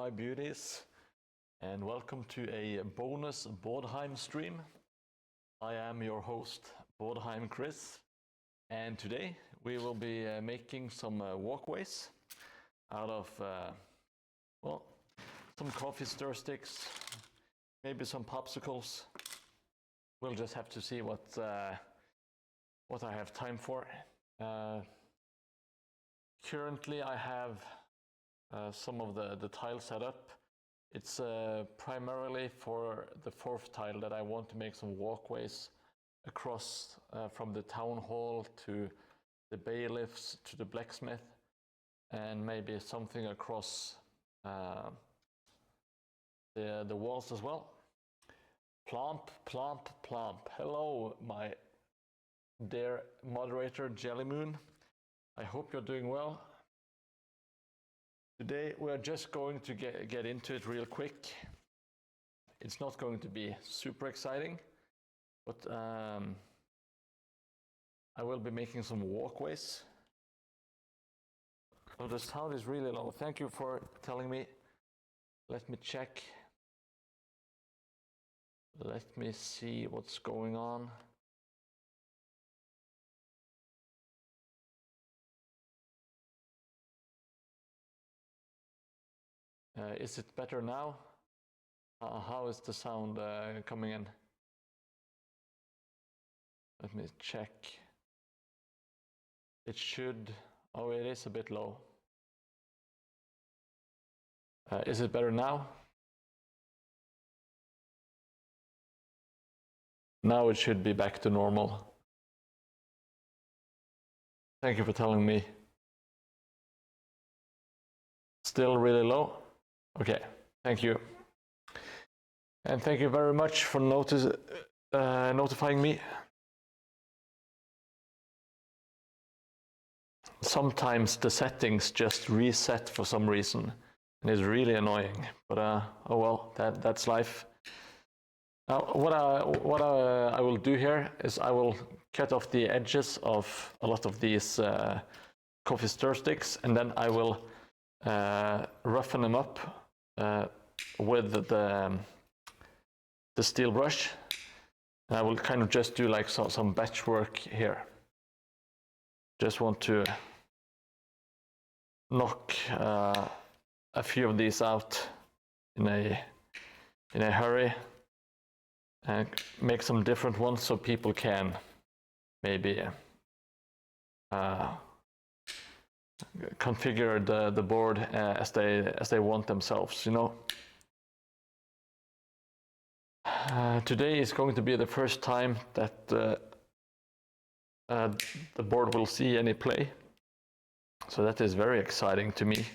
my beauties, and welcome to a bonus Mordheim stream. I am your host, Mordheim Chris, and today we will be making some walkways out of, some coffee stir sticks, maybe some popsicles. We'll just have to see what I have time for. Currently, I have some of the tiles set up. It's primarily for the fourth tile that I want to make some walkways across from the town hall to the bailiffs to the blacksmith, and maybe something across the walls as well. Plomp, plomp, plomp. Hello, my dear moderator Jellymoon. I hope you're doing well. Today we're just going to get into it real quick. It's not going to be super exciting, but I will be making some walkways. Oh, the sound is really low. Thank you for telling me. Let me check. Let me see what's going on. Is it better now? How is the sound coming in? Let me check. It should. Oh, it is a bit low. Is it better now? Now it should be back to normal. Thank you for telling me. Still really low? Okay, thank you. And thank you very much for notifying me. Sometimes the settings just reset for some reason, and it's really annoying. But oh well, that's life. Now, what I will do here is I will cut off the edges of a lot of these coffee stir sticks, and then I will roughen them up with the steel brush. And I will kind of just do like some batch work here. Just want to knock a few of these out in a hurry and make some different ones so people can maybe configure the board as they want themselves, you know. Today is going to be the first time that the board will see any play, so that is very exciting to me.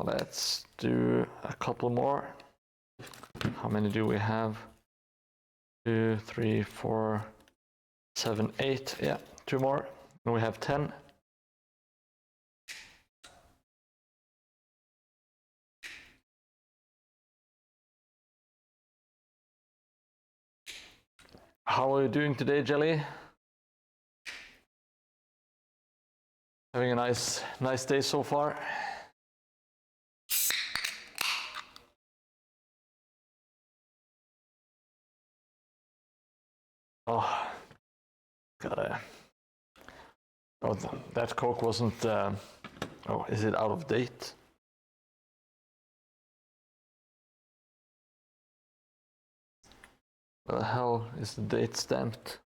Let's do a couple more. How many do we have? 2, 3, 4, 7, 8. Yeah, 2 more. And we have 10. How are you doing today, Jelly? Having a nice day so far? Oh, gotta. Oh, that Coke wasn't. Oh, is it out of date? Where the hell is the date stamped?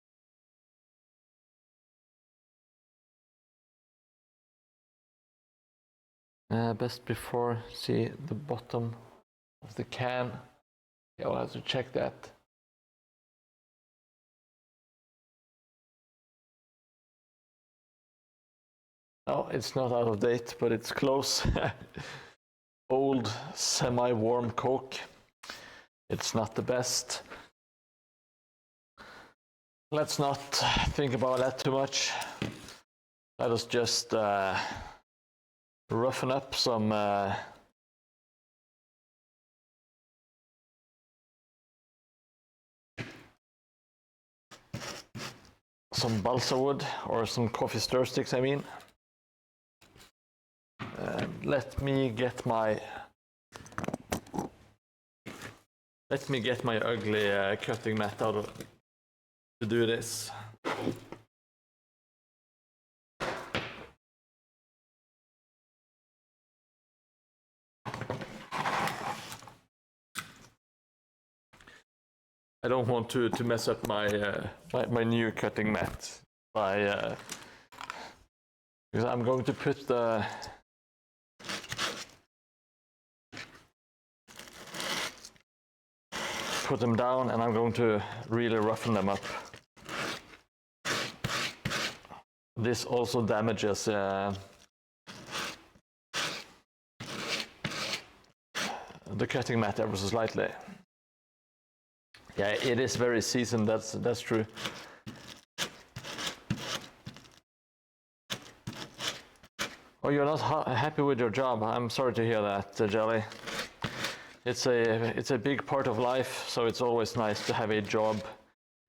Best before. See the bottom of the can. Yeah, I'll have to check that. No, it's not out of date, but it's close. Old, semi-warm Coke. It's not the best. Let's not think about that too much. Let us just roughen up some some balsa wood, or some coffee stir sticks, I mean. Let me get my ugly cutting mat out to do this. I don't want to mess up my new cutting mat by because I'm going to put them down, and I'm going to really roughen them up. This also damages the cutting mat ever so slightly. Yeah, it is very seasoned, that's true. Oh, you're not happy with your job? I'm sorry to hear that, Jelly. It's a big part of life, so it's always nice to have a job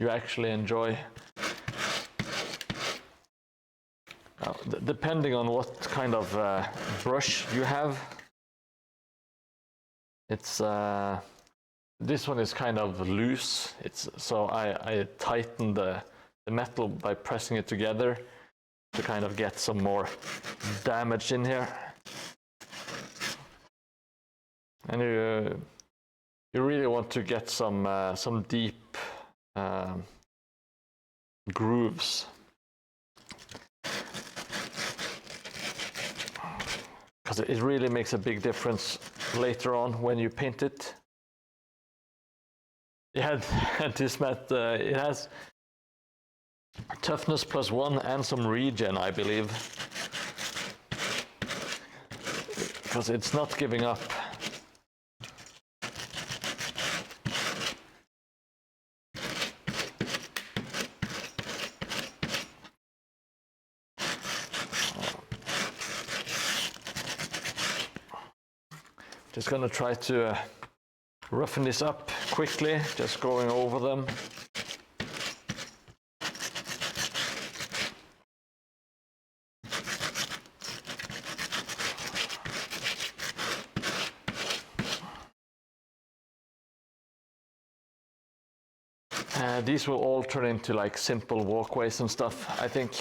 you actually enjoy. Now, depending on what kind of brush you have, it's this one is kind of loose. So I tighten the metal by pressing it together to kind of get some more damage in here. And you really want to get some deep grooves, because it really makes a big difference later on when you paint it. Yeah, this mat it has toughness +1 and some regen, I believe, because it's not giving up. Just gonna try to roughen this up quickly, just going over them. These will all turn into like simple walkways and stuff, I think.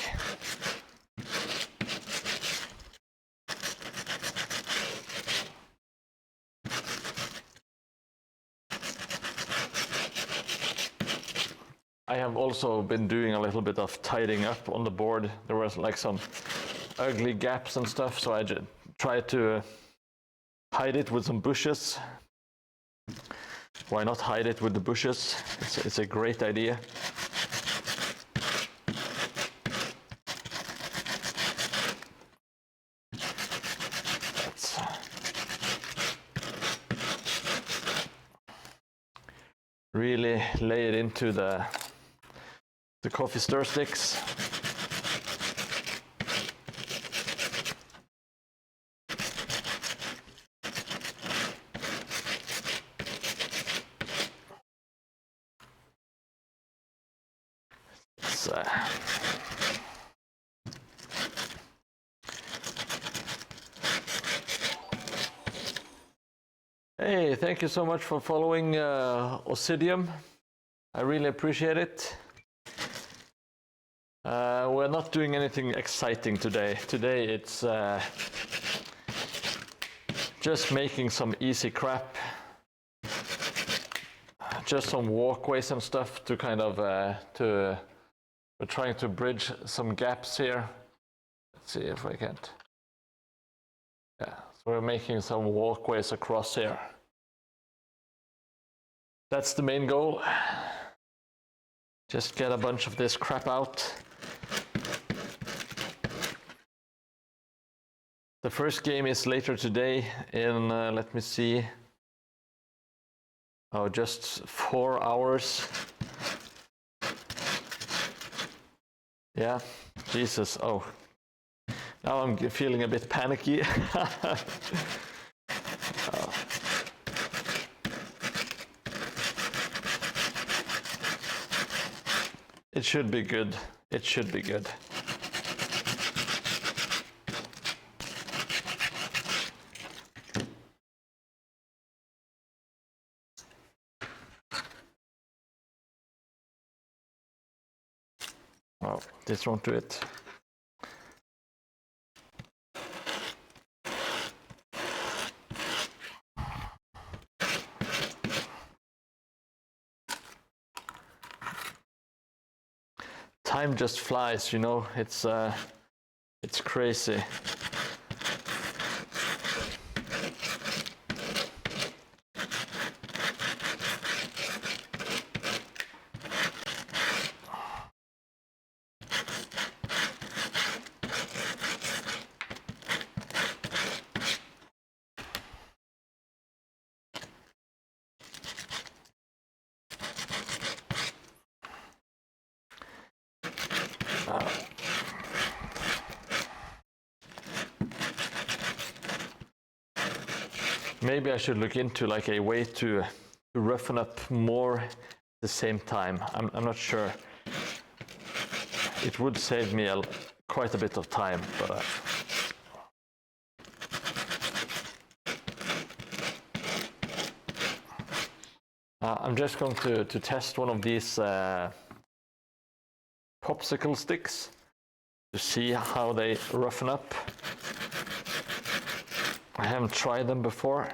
I have also been doing a little bit of tidying up on the board. There was like some ugly gaps and stuff, so I just tried to hide it with some bushes. Why not hide it with the bushes? It's a great idea. Let's really lay it into the coffee stir sticks. Hey, thank you so much for following Ossidium. I really appreciate it. We're not doing anything exciting today. Today it's just making some easy crap. Just some walkways and stuff to kind of, we're trying to bridge some gaps here. Let's see if I can. Yeah, so we're making some walkways across here. That's the main goal. Just get a bunch of this crap out. The first game is later today in, let me see, just 4 hours. Yeah, Jesus, oh. Now I'm feeling a bit panicky. It should be good. it should be good. Oh, this won't do it. Time just flies, you know. It's crazy. Maybe I should look into like a way to roughen up more at the same time. I'm not sure. It would save me quite a bit of time, but I'm just going to test one of these popsicle sticks to see how they roughen up. I haven't tried them before.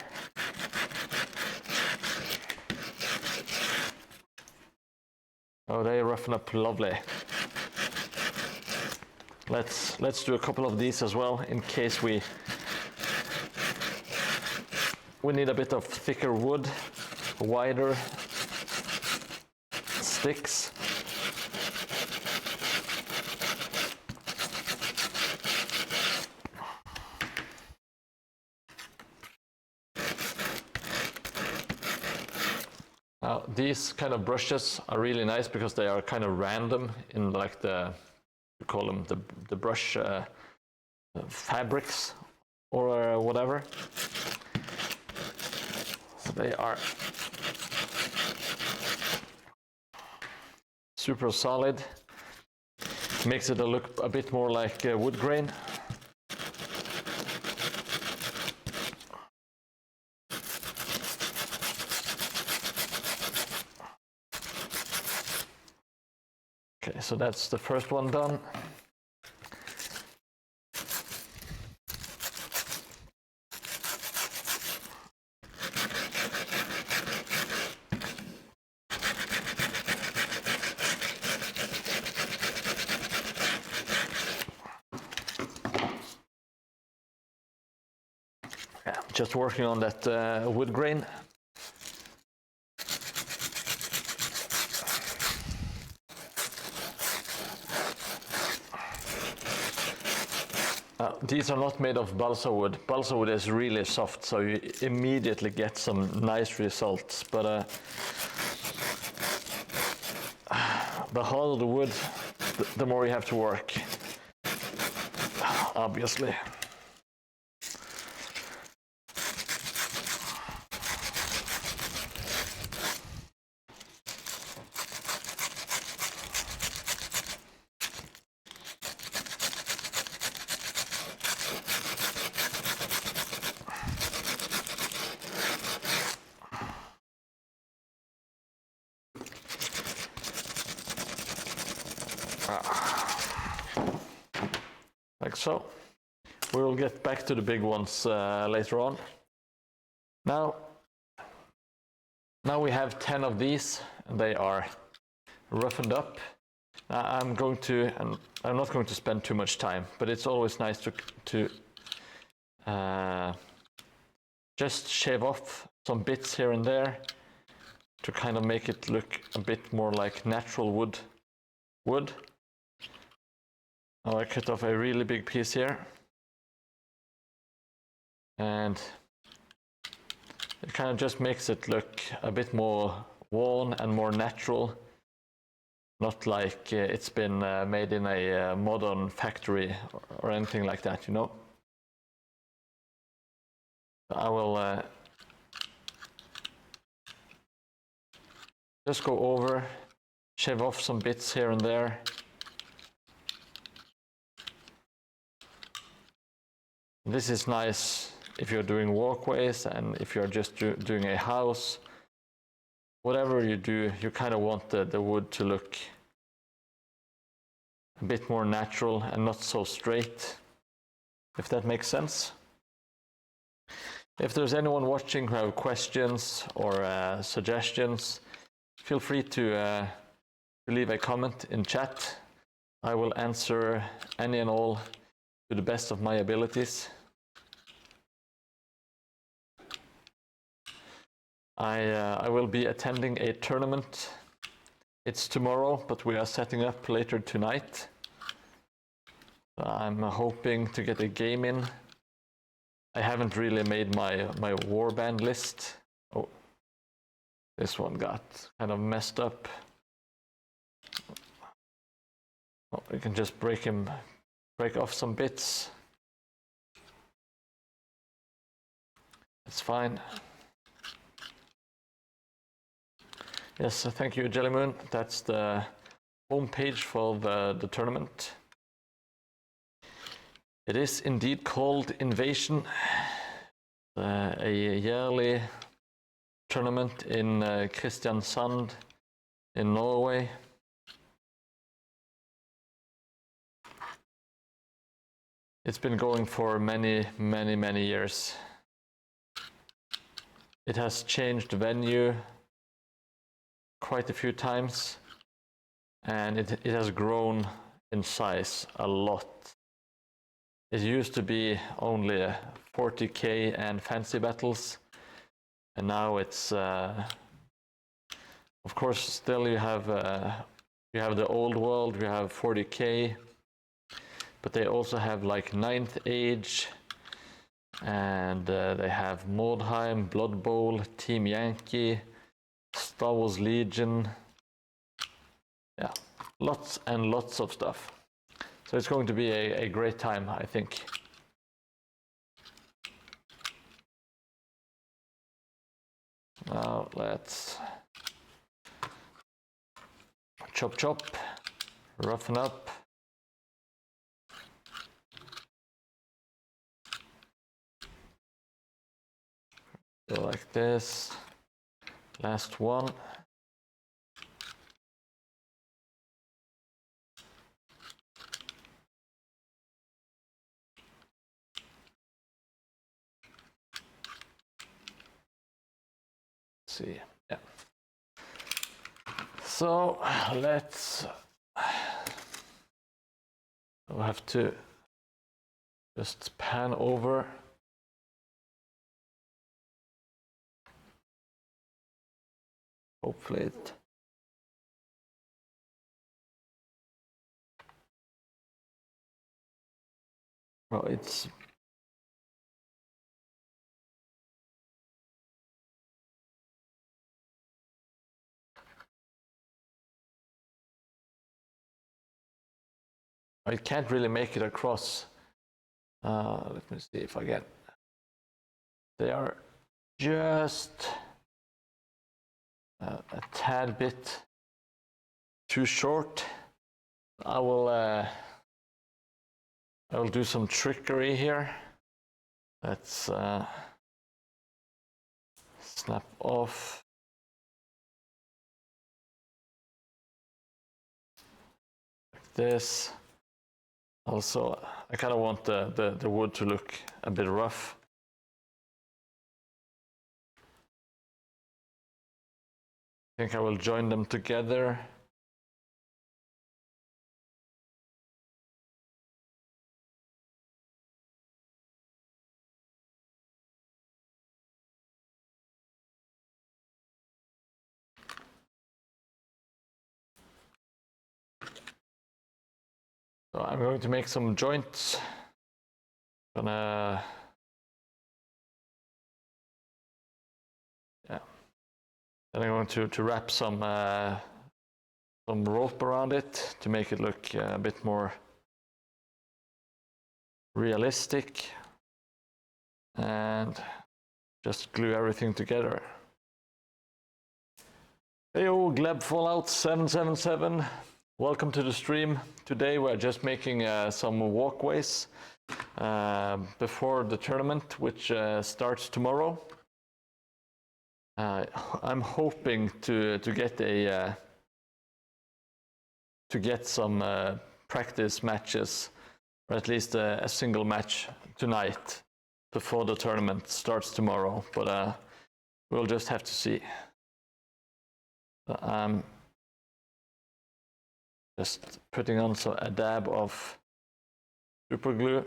Oh, they roughen up lovely. Let's do a couple of these as well in case we need a bit of thicker wood, wider sticks. These kind of brushes are really nice because they are kind of random in like you call them the brush fabrics or whatever. So they are super solid. Makes it look a bit more like wood grain. Okay, so that's the first one done. Yeah, just working on that wood grain. These are not made of balsa wood. Balsa wood is really soft, so you immediately get some nice results. But the harder the wood, the more you have to work, obviously. Like so. We will get back to the big ones later on. Now we have 10 of these, and they are roughened up. I'm not going to spend too much time, but it's always nice to just shave off some bits here and there to kind of make it look a bit more like natural wood. Now I cut off a really big piece here, and it kind of just makes it look a bit more worn and more natural, not like it's been made in a modern factory or anything like that, you know. I will just go over, shave off some bits here and there, This is nice if you're doing walkways and if you're just doing a house. Whatever you do, you kind of want the wood to look a bit more natural and not so straight, if that makes sense. If there's anyone watching who have questions or suggestions, feel free to leave a comment in chat. I will answer any and all to the best of my abilities. I will be attending a tournament. It's tomorrow, but we are setting up later tonight. I'm hoping to get a game in. I haven't really made my warband list. Oh, this one got kind of messed up. Oh, we can just break off some bits. It's fine. Yes, thank you, Jellymoon. That's the homepage for the tournament. It is indeed called Invasion, a yearly tournament in Kristiansand in Norway. It's been going for many years. It has changed venue quite a few times, and it has grown in size a lot. It used to be only 40k and fancy battles, and now it's of course still you have the old world, you have 40k, but they also have like 9th Age, and they have Mordheim, Blood Bowl, Team Yankee, Star Wars Legion. Yeah, lots and lots of stuff. So it's going to be a great time, I think. Now let's chop, roughen up. Go like this. Last one. See, yeah. So let's. I'll have to just pan over. Hopefully it. Well, it's. I can't really make it across. Let me see if I get. They are just a tad bit too short. I will do some trickery here. Let's snap off. Like this. Also, I kind of want the wood to look a bit rough. I think I will join them together. So I'm going to make some joints. Yeah. Then I'm going to wrap some rope around it to make it look a bit more realistic, and just glue everything together. Heyo, Gleb Fallout 777. Welcome to the stream. Today we're just making some walkways. before the tournament, which starts tomorrow. I'm hoping to get some practice matches, or at least a single match tonight before the tournament starts tomorrow. But we'll just have to see. I'm just putting on a dab of super glue.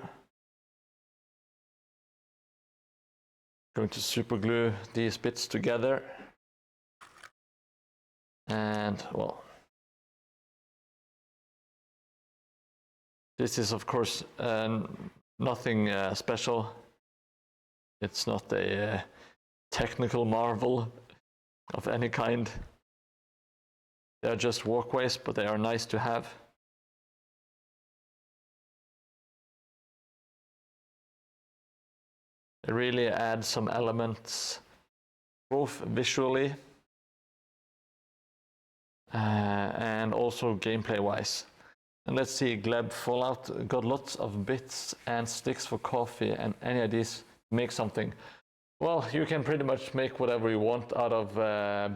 Going to super glue these bits together. And well, this is of course nothing special. It's not a technical marvel of any kind. They're just walkways, but they are nice to have. They really add some elements, both visually and also gameplay-wise. And let's see, Gleb Fallout got lots of bits and sticks for coffee, and any ideas to make something. Well, you can pretty much make whatever you want out of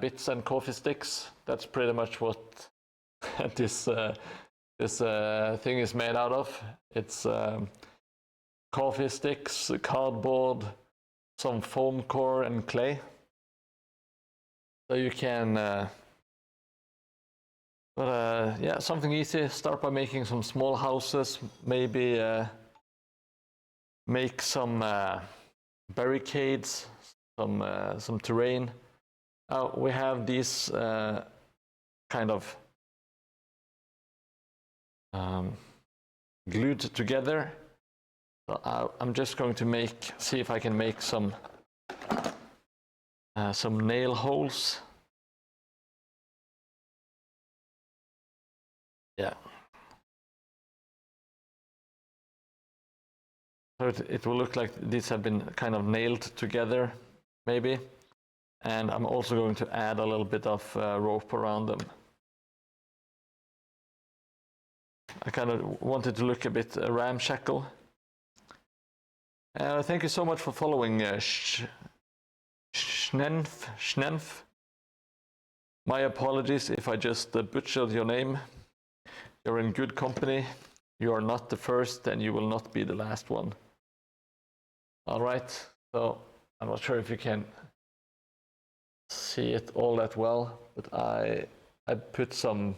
bits and coffee sticks. That's pretty much what this thing is made out of. It's coffee sticks, cardboard, some foam core, and clay. So you can, yeah, something easy. Start by making some small houses, maybe make some barricades, some terrain. We have these kind of glued together. So I'm just going to see if I can make some nail holes. Yeah. So it will look like these have been kind of nailed together, maybe. And I'm also going to add a little bit of rope around them. I kind of wanted to look a bit ramshackle. Thank you so much for following Schnenf. My apologies if I just butchered your name. You're in good company. You are not the first, and you will not be the last one. All right, so I'm not sure if you can see it all that well, but I put some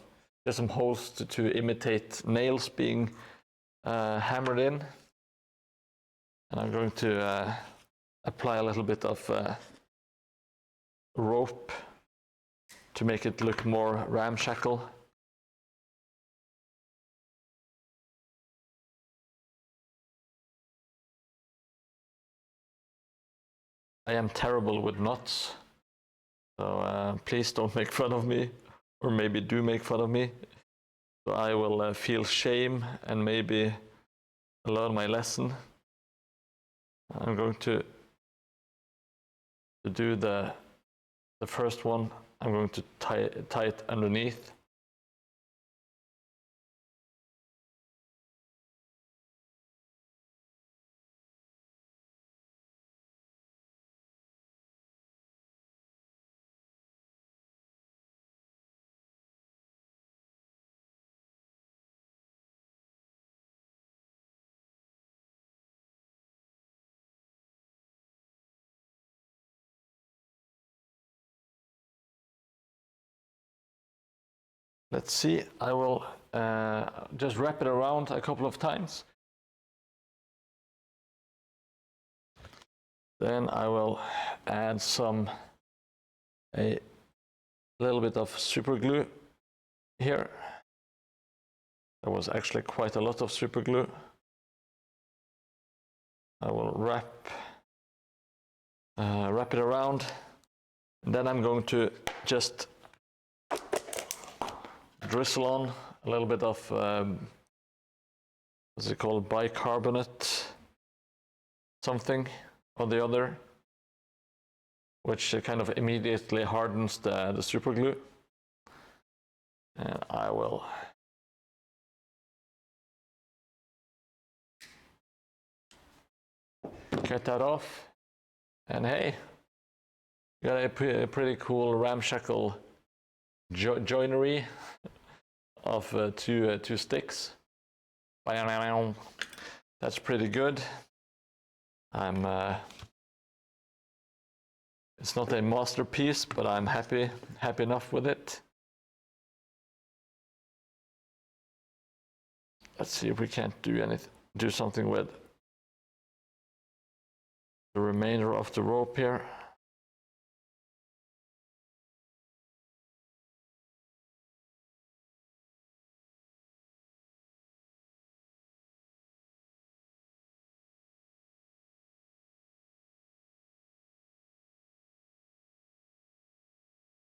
holes to imitate nails being hammered in. And I'm going to apply a little bit of rope to make it look more ramshackle. I am terrible with knots, so please don't make fun of me, or maybe do make fun of me. So I will feel shame and maybe learn my lesson. I'm going to do the first one. I'm going to tie it underneath. Let's see, I will just wrap it around a couple of times. Then I will add a little bit of super glue here. There was actually quite a lot of super glue. I will wrap it around, and then I'm going to just drizzle on a little bit of what's it called, bicarbonate something or the other, which kind of immediately hardens the super glue. And I will cut that off, and hey, got a pretty cool ramshackle joinery of two sticks. That's pretty good. It's not a masterpiece, but I'm happy enough with it. Let's see if we can't do something with the remainder of the rope here.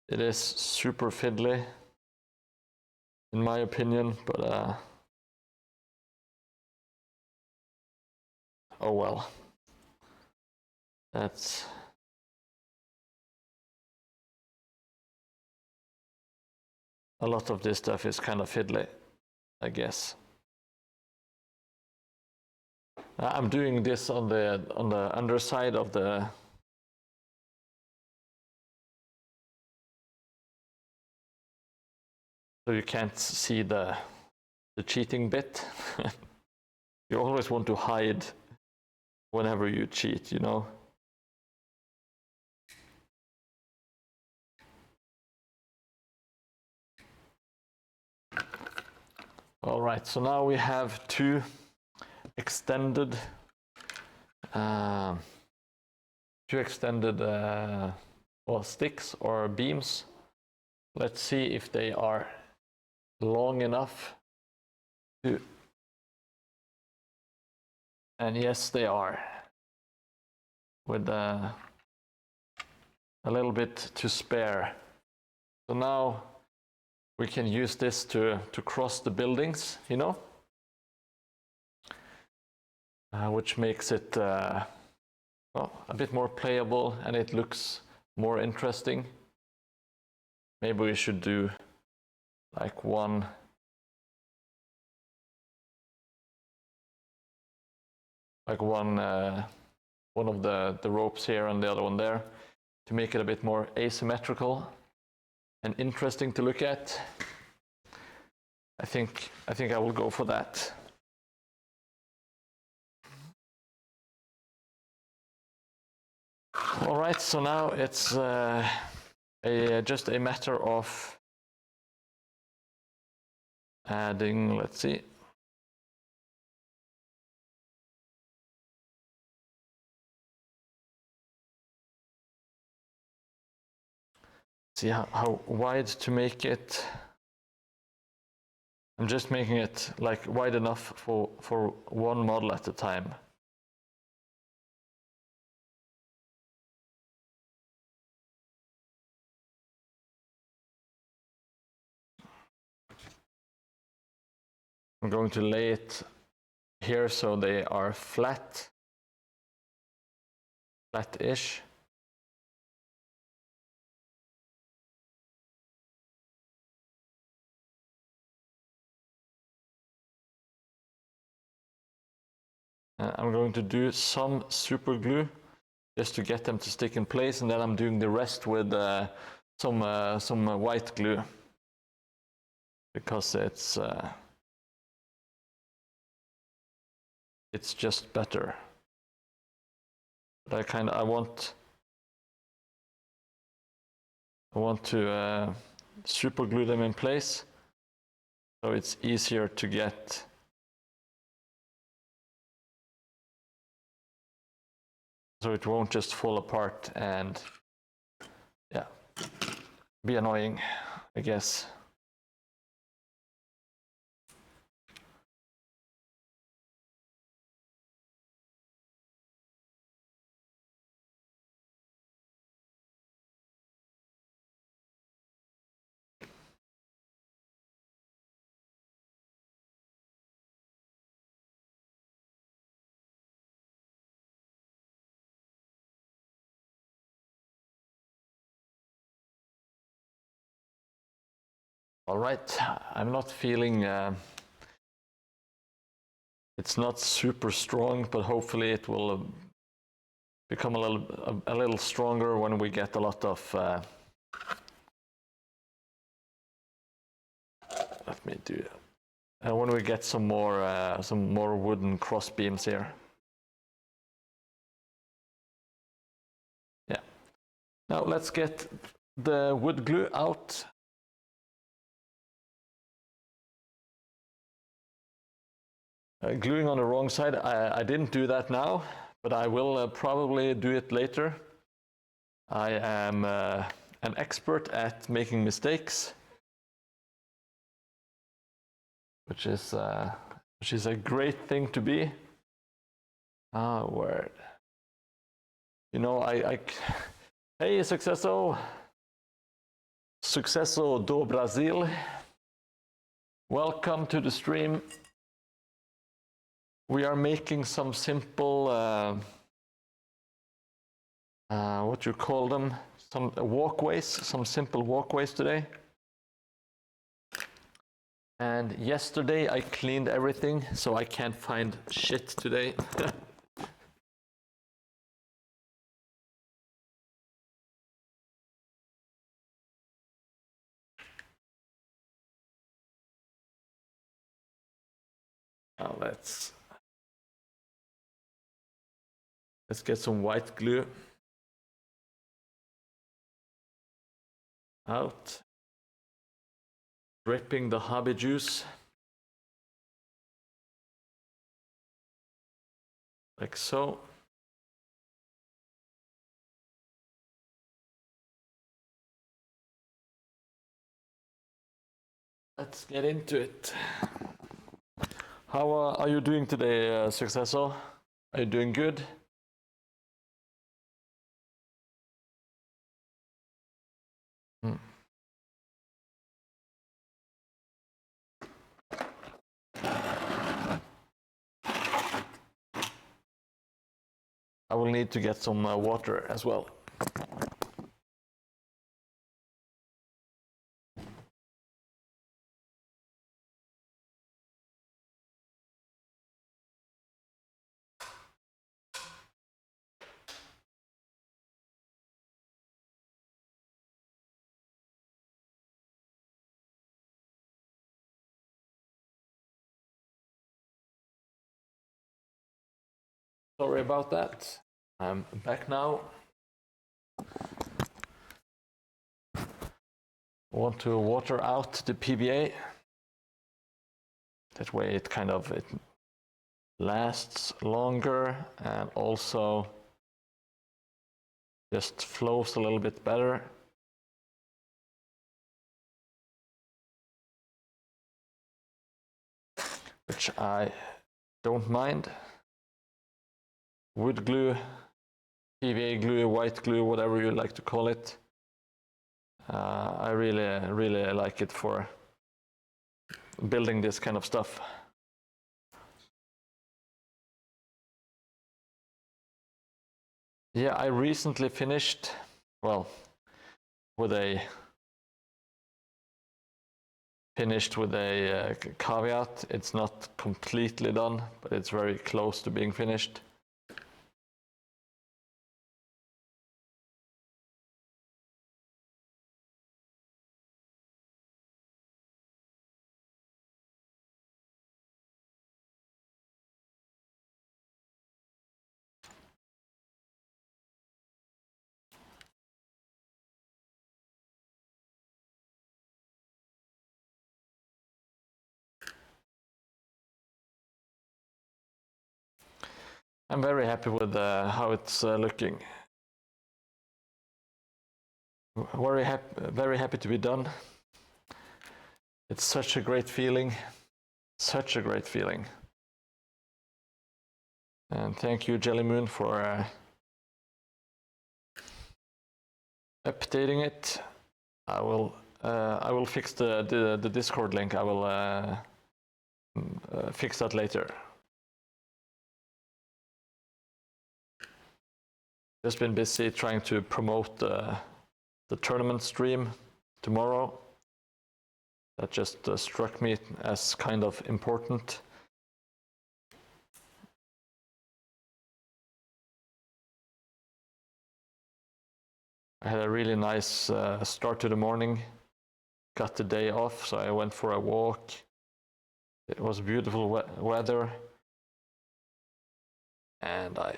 It is super fiddly, in my opinion, but oh well. That's a lot of this stuff is kind of fiddly, I guess. I'm doing this on the underside of the so you can't see the cheating bit. You always want to hide whenever you cheat, you know. All right, so now we have two extended sticks or beams. Let's see if they are long enough to, and yes they are, with a little bit to spare. So now we can use this to cross the buildings, you know, which makes it well, a bit more playable, and it looks more interesting. Maybe we should do like one of the ropes here and the other one there, to make it a bit more asymmetrical and interesting to look at. I think I will go for that. All right, so now it's just a matter of adding, let's see. See how wide to make it. I'm just making it like wide enough for one model at a time. I'm going to lay it here so they are flat-ish. I'm going to do some super glue just to get them to stick in place, and then I'm doing the rest with some white glue, because it's just better. But I want to super glue them in place so it's easier to get. So it won't just fall apart and, yeah, be annoying, I guess. All right, I'm not feeling, it's not super strong, but hopefully it will become a little stronger when we get a lot of. Let me do it. When we get some more wooden cross beams here. Yeah. Now let's get the wood glue out. Gluing on the wrong side, I didn't do that now, but I will probably do it later. I am an expert at making mistakes, which is a great thing to be. Word. You know, hey, Sucesso do Brasil. Welcome to the stream. We are making some simple, what you call them, some walkways, some simple walkways today. And yesterday I cleaned everything, so I can't find shit today. Now let's get some white glue out, dripping the hobby juice like so. Let's get into it. How are you doing today, Sucesso? Are you doing good? I will need to get some water as well. Sorry about that. I'm back now. Want to water out the PVA. That way it lasts longer and also just flows a little bit better. Which I don't mind. Wood glue, PVA glue, white glue, whatever you like to call it. I really like it for building this kind of stuff. Yeah, I recently finished, with a caveat. It's not completely done, but it's very close to being finished. I'm very happy with how it's looking. Very happy to be done. It's such a great feeling. Such a great feeling. And thank you, Jelly Moon, for updating it. I will fix the Discord link. I will fix that later. Just been busy trying to promote the tournament stream tomorrow. That just struck me as kind of important. I had a really nice start to the morning. Got the day off, so I went for a walk. It was beautiful weather, and I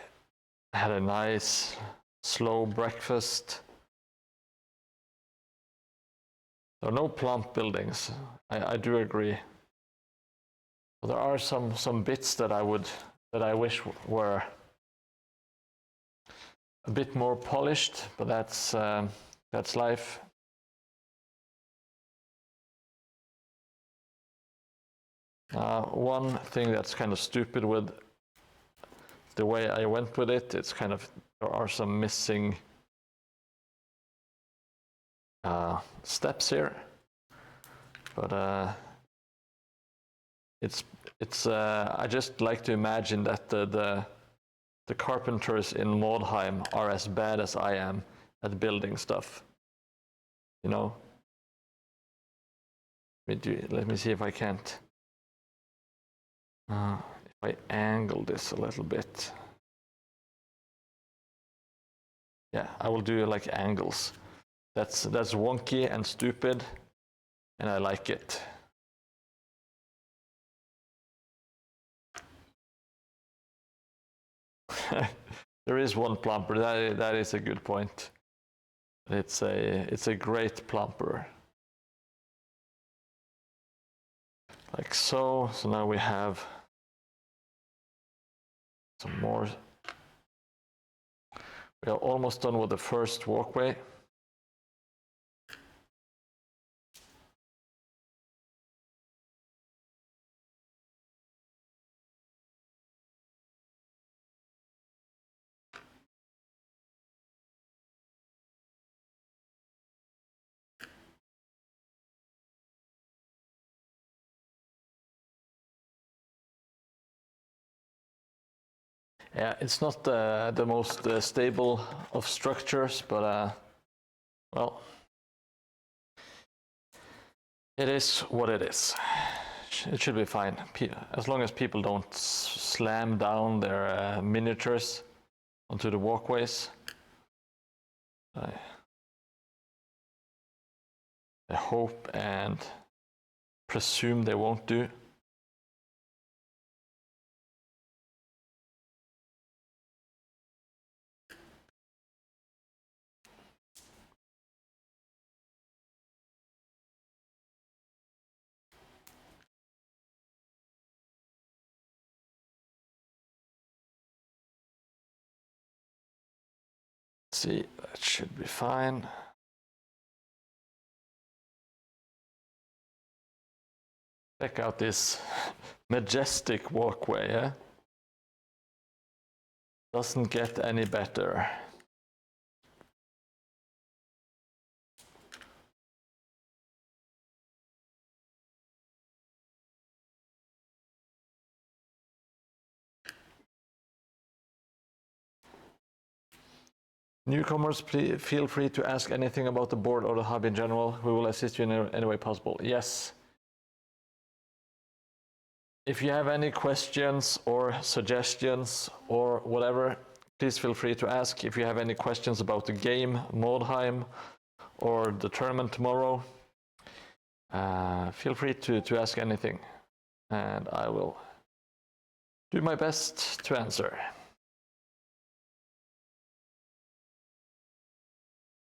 had a nice slow breakfast. So no plump buildings. I do agree. There are some bits that I wish were a bit more polished, but that's life. One thing that's kind of stupid with the way I went with it, it's kind of, there are some missing steps here, but it's I just like to imagine that the carpenters in Mordheim are as bad as I am at building stuff, you know. Let me see if I can't. If I angle this a little bit. Yeah, I will do like angles. That's wonky and stupid, and I like it. There is one plumper. That is a good point. It's a great plumper. Like so. So now we have some more. We are almost done with the first walkway. Yeah, it's not the most stable of structures, but well, it is what it is. It should be fine, as long as people don't slam down their miniatures onto the walkways. I hope and presume they won't do. See, that should be fine. Check out this majestic walkway, yeah? Doesn't get any better. Newcomers, please feel free to ask anything about the board or the hub in general. We will assist you in any way possible. Yes. If you have any questions or suggestions or whatever, please feel free to ask. If you have any questions about the game, Mordheim, or the tournament tomorrow, feel free to ask anything, and I will do my best to answer.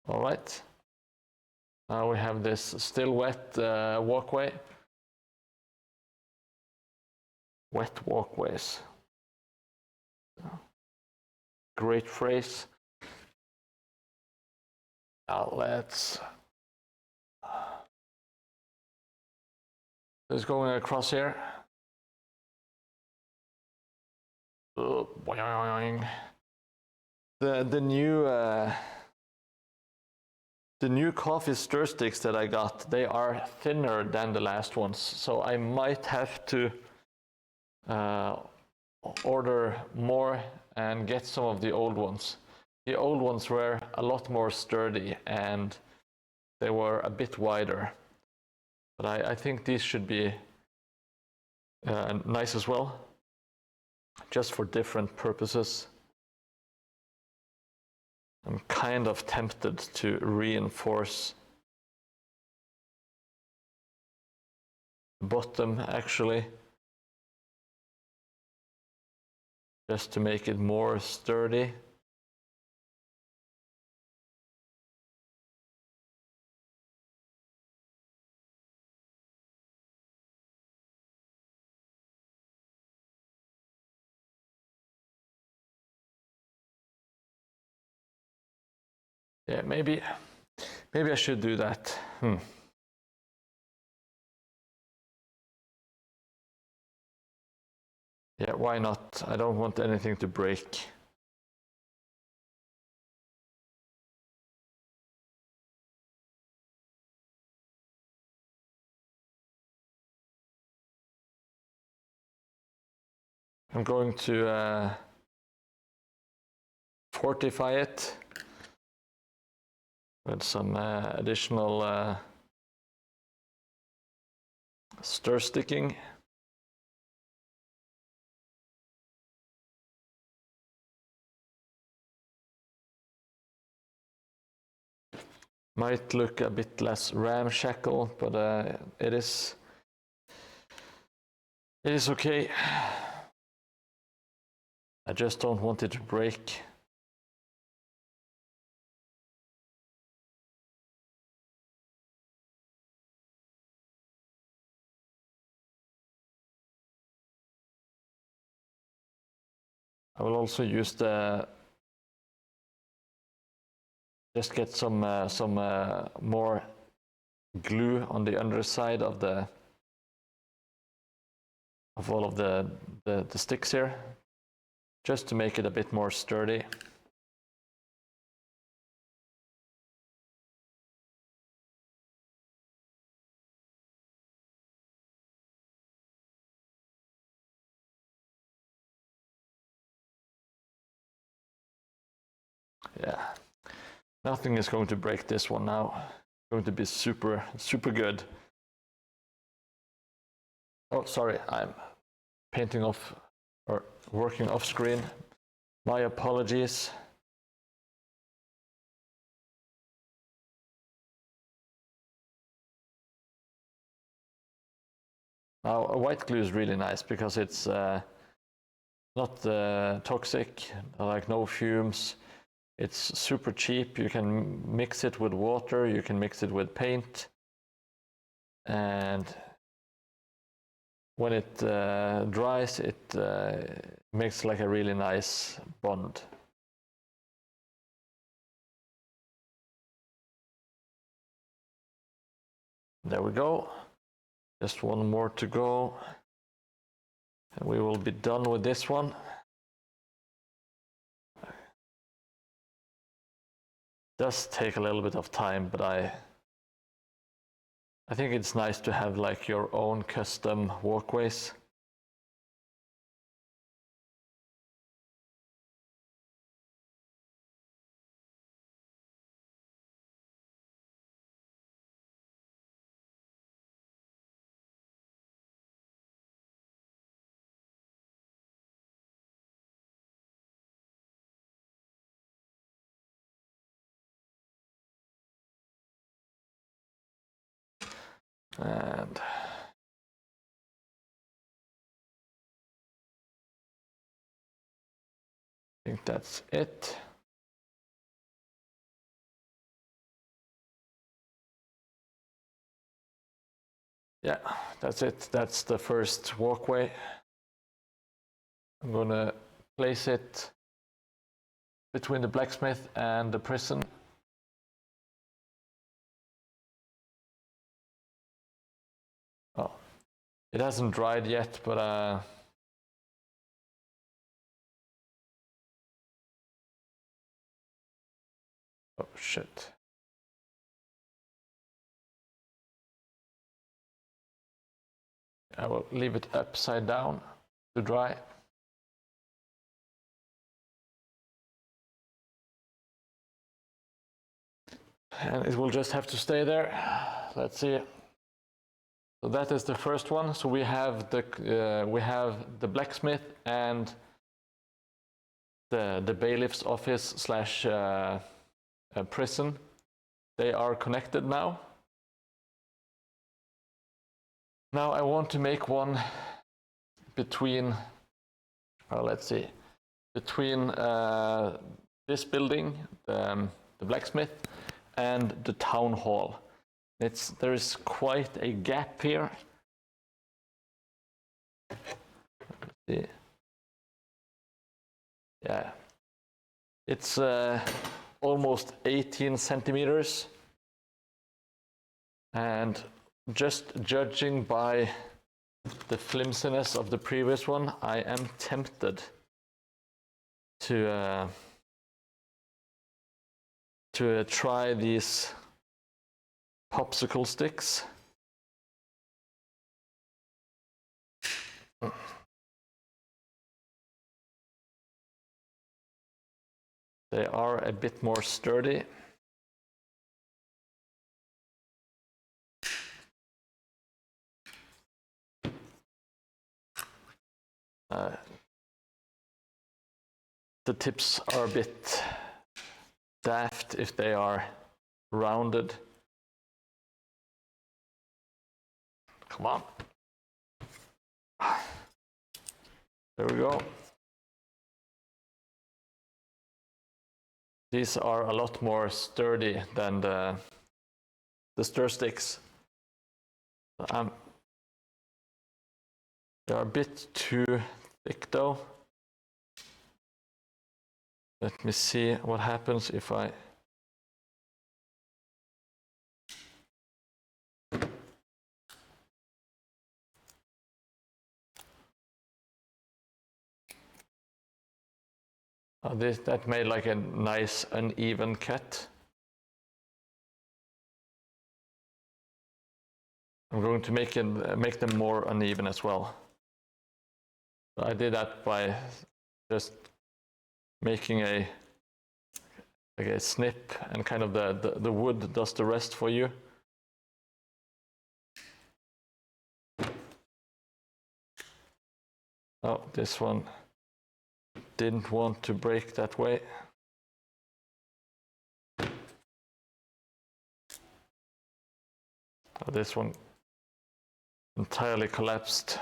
All right. Now we have this still wet walkway. Wet walkways. Great phrase. Now let's going across here. The new coffee stir sticks that I got, they are thinner than the last ones, so I might have to order more and get some of the old ones. The old ones were a lot more sturdy and they were a bit wider. But I think these should be nice as well, just for different purposes. I'm kind of tempted to reinforce the bottom actually, just to make it more sturdy. Yeah, maybe I should do that. Yeah, why not? I don't want anything to break. I'm going to fortify it with some additional stir sticking. Might look a bit less ramshackle, but it is okay. I just don't want it to break. I will also use the just get some more glue on the underside of all of the sticks here, just to make it a bit more sturdy. Yeah, nothing is going to break this one now. It's going to be super good. Oh, sorry, I'm painting off or working off screen. My apologies. Now, white glue is really nice because it's not toxic, like no fumes. It's super cheap. You can mix it with water, you can mix it with paint, and when it dries, it makes like a really nice bond. There we go. Just one more to go, and we will be done with this one. Does take a little bit of time, but I think it's nice to have like your own custom walkways. And I think that's it. Yeah, that's it. That's the first walkway. I'm gonna place it between the blacksmith and the prison. Oh, it hasn't dried yet, but oh shit. I will leave it upside down to dry. And it will just have to stay there. Let's see. So that is the first one. So we have the blacksmith and the bailiff's office slash prison. They are connected now. Now I want to make one between, let's see, between this building, the blacksmith, and the town hall. There is quite a gap here. Let's see. Yeah, it's almost 18 centimeters, and just judging by the flimsiness of the previous one, I am tempted to try these popsicle sticks. They are a bit more sturdy. The tips are a bit daft if they are rounded. Come on. There we go. These are a lot more sturdy than the stir sticks. They are a bit too thick though. Let me see what happens if I... that made like a nice uneven cut. I'm going to make them more uneven as well. I did that by just making a snip, and kind of the wood does the rest for you. Oh, this one didn't want to break that way. Oh, this one entirely collapsed.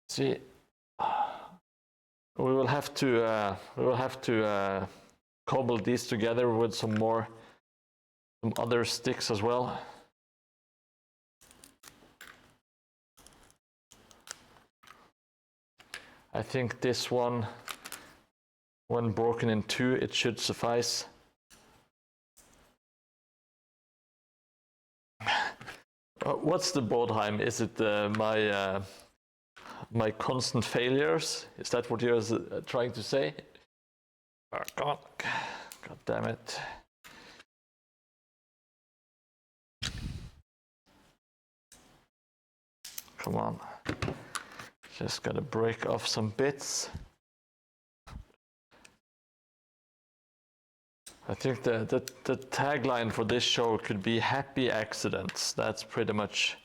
See, we will have to cobble these together with some other sticks as well. I think this one, when broken in two, it should suffice. What's the Mordheim? Is it my constant failures? Is that what you're trying to say? Oh, come on. God damn it. Come on. Just gotta break off some bits. I think the tagline for this show could be "Happy Accidents." That's pretty much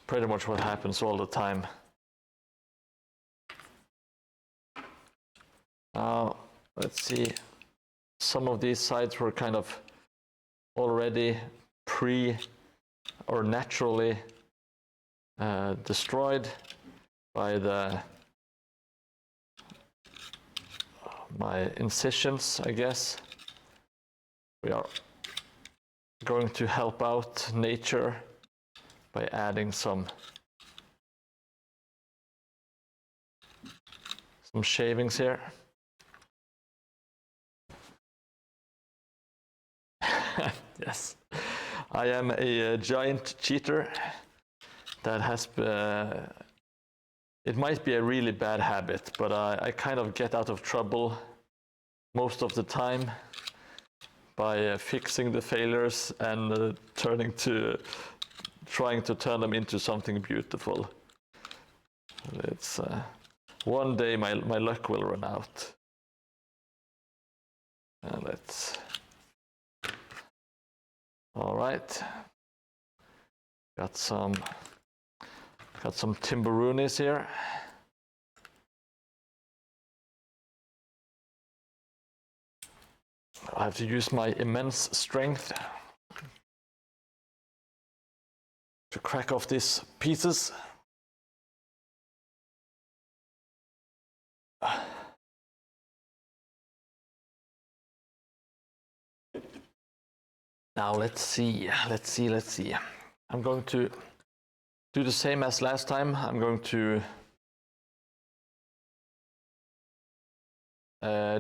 what happens all the time. Let's see. Some of these sides were kind of already or naturally destroyed by my incisions, I guess. We are going to help out nature by adding some shavings here. Yes, I am a giant cheater. That has it might be a really bad habit, but I kind of get out of trouble most of the time by fixing the failures and trying to turn them into something beautiful. It's one day my luck will run out. All right, got some Got some timberoonies here. I have to use my immense strength to crack off these pieces. Now let's see. I'm going to do the same as last time. I'm going to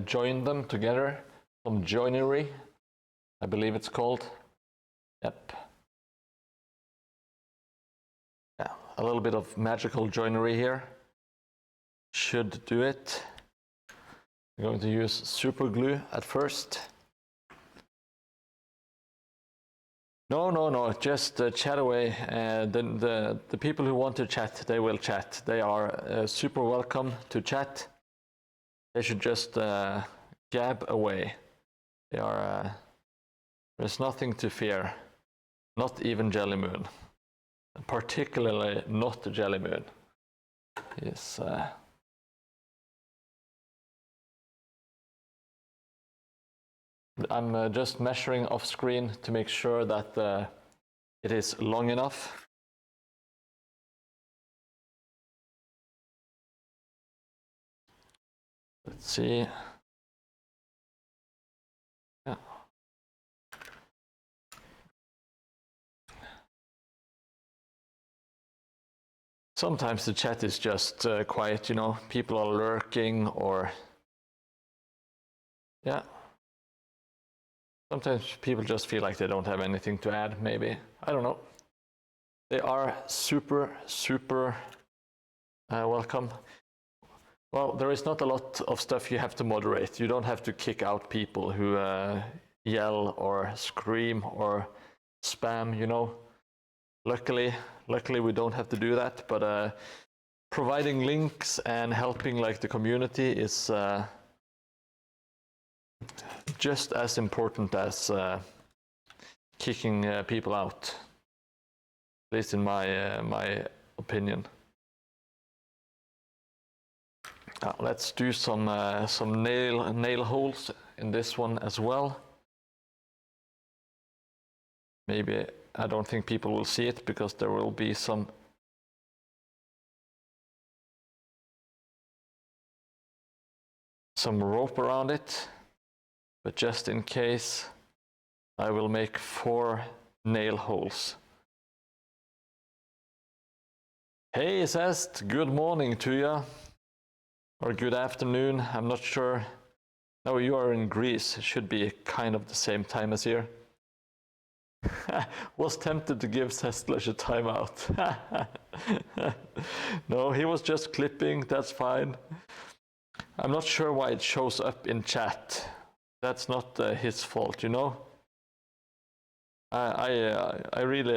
join them together. Some joinery, I believe it's called. Yep. Yeah, a little bit of magical joinery here. Should do it. I'm going to use super glue at first. No, just chat away. The people who want to chat, they will chat. They are super welcome to chat. They should just gab away. They are. There's nothing to fear, not even Jelly Moon, particularly not Jelly Moon. Yes. I'm just measuring off screen to make sure that it is long enough. Let's see. Yeah. Sometimes the chat is just quiet, you know, people are lurking or, yeah. Sometimes people just feel like they don't have anything to add, maybe. I don't know. They are super welcome. Well, there is not a lot of stuff you have to moderate. You don't have to kick out people who yell or scream or spam, you know. Luckily we don't have to do that, but providing links and helping like the community is just as important as kicking people out, at least in my opinion. Let's do some nail holes in this one as well. Maybe I don't think people will see it because there will be some rope around it, but just in case, I will make 4 nail holes. Hey Zest, good morning to you, or good afternoon, I'm not sure. No, you are in Greece, it should be kind of the same time as here. Was tempted to give Zestlash a timeout. No, he was just clipping, that's fine. I'm not sure why it shows up in chat. That's not his fault, you know. I really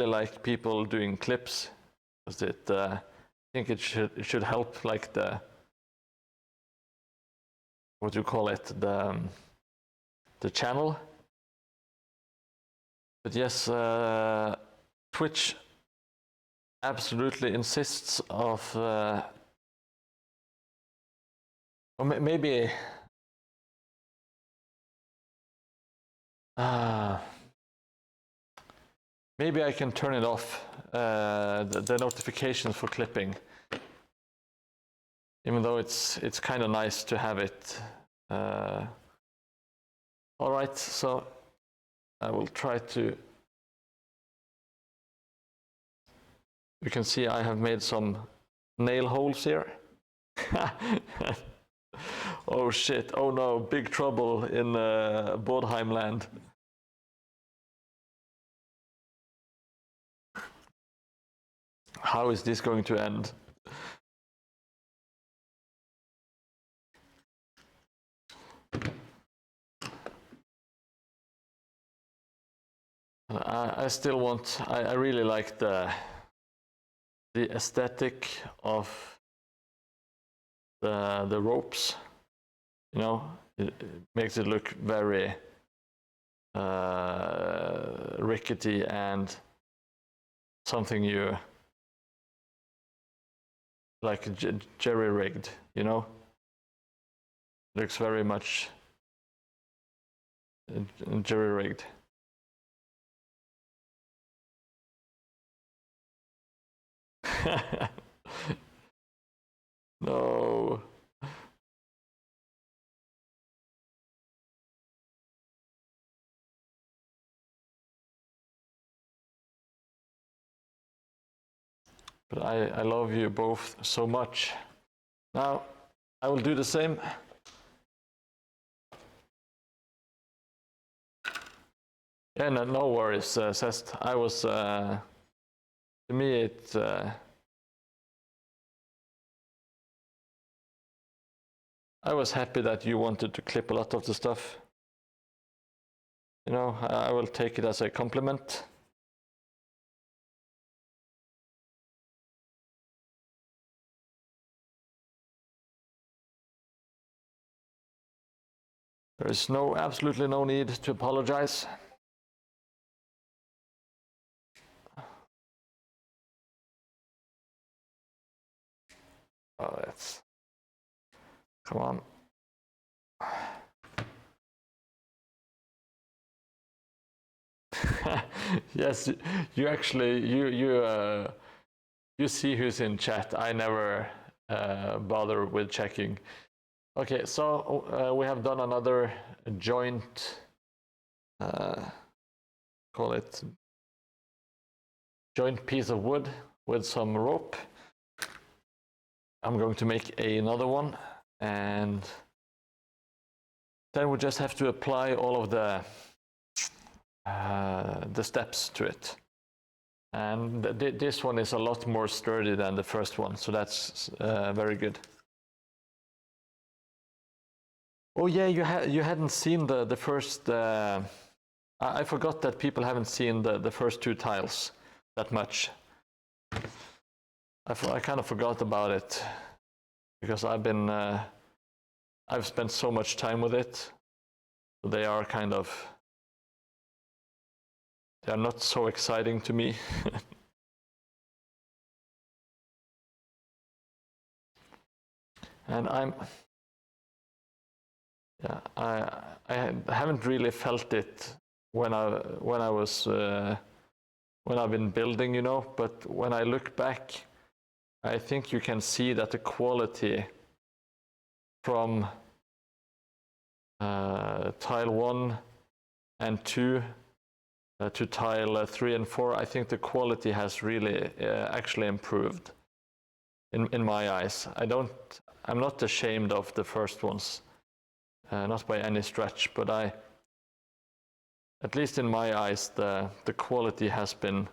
like people doing clips because it. I think it should help like the, what do you call it, the channel. But yes, Twitch absolutely insists of. Or maybe. Maybe I can turn it off, the notifications for clipping. Even though it's kind of nice to have it. All right, so I will try to. You can see I have made some nail holes here. Oh shit, oh no, big trouble in Mordheim land. How is this going to end? I still want, I really like the aesthetic of the ropes, you know, it makes it look very rickety and something you like jerry-rigged, you know? Looks very much jerry-rigged. No. But I love you both so much. Now, I will do the same. Yeah, no worries, Cest. I was, to me, it, I was happy that you wanted to clip a lot of the stuff. You know, I will take it as a compliment. There is absolutely no need to apologize. Oh, that's... Come on. Yes, you actually, you see who's in chat. I never bother with checking. Okay, so we have done another joint, call it joint piece of wood with some rope. I'm going to make another one, and then we just have to apply all of the steps to it. And this one is a lot more sturdy than the first one, so that's very good. Oh yeah, you hadn't seen the first. I forgot that people haven't seen the first two tiles that much. I kind of forgot about it because I've spent so much time with it. So they are not so exciting to me. And I haven't really felt it when I've been building, you know, but when I look back, I think you can see that the quality from tile 1 and 2 to tile 3 and 4, I think the quality has really actually improved in my eyes. I'm not ashamed of the first ones, not by any stretch, but at least in my eyes, the quality has been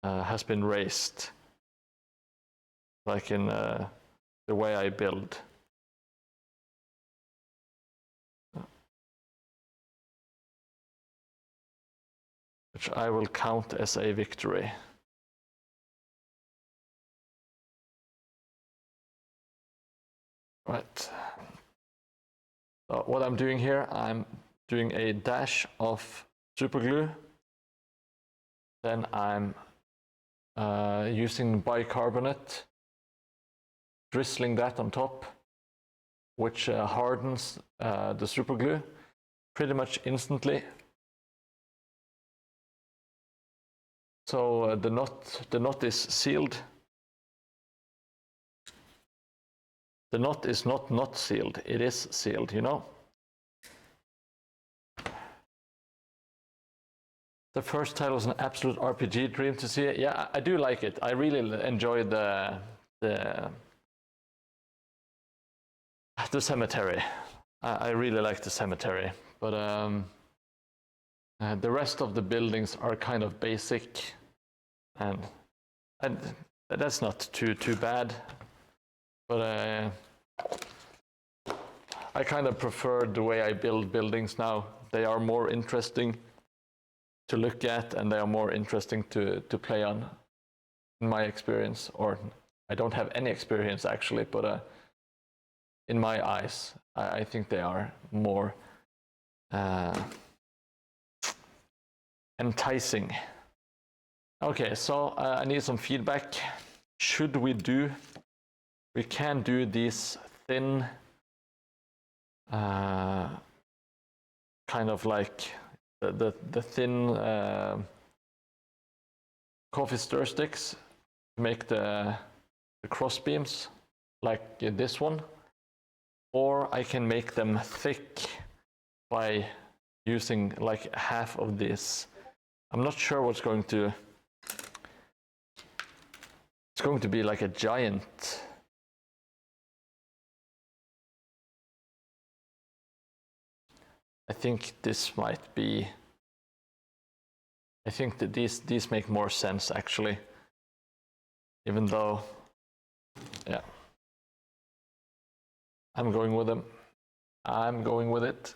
raised, like in the way I build. Which I will count as a victory. Right. So what I'm doing here, I'm doing a dash of super glue. Then I'm using bicarbonate, drizzling that on top, which hardens the super glue pretty much instantly. So the knot is sealed. The knot is not sealed, it is sealed, you know. The first tile was an absolute RPG dream to see. Yeah, I do like it. I really enjoy the cemetery. I really like the cemetery, but the rest of the buildings are kind of basic, and that's not too bad. But I kind of prefer the way I build buildings now. They are more interesting to look at, and they are more interesting to play on, in my experience. Or I don't have any experience actually, but in my eyes, I think they are more enticing. Okay, so I need some feedback. Should we do? We can do these thin, kind of like the thin coffee stir sticks to make the cross beams like this one, or I can make them thick by using like half of this. I'm not sure what's going to. It's going to be like a giant. I think this might be. I think that these make more sense actually. Even though, yeah, I'm going with them. I'm going with it.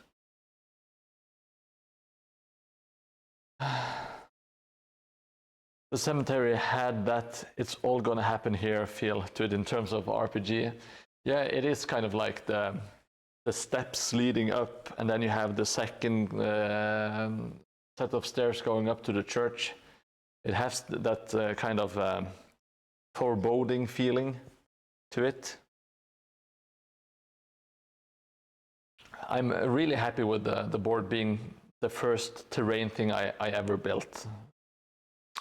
The cemetery had that it's all gonna happen here feel to it in terms of RPG. Yeah, it is kind of like the steps leading up, and then you have the second set of stairs going up to the church. It has that kind of foreboding feeling to it. I'm really happy with the board being the first terrain thing I ever built.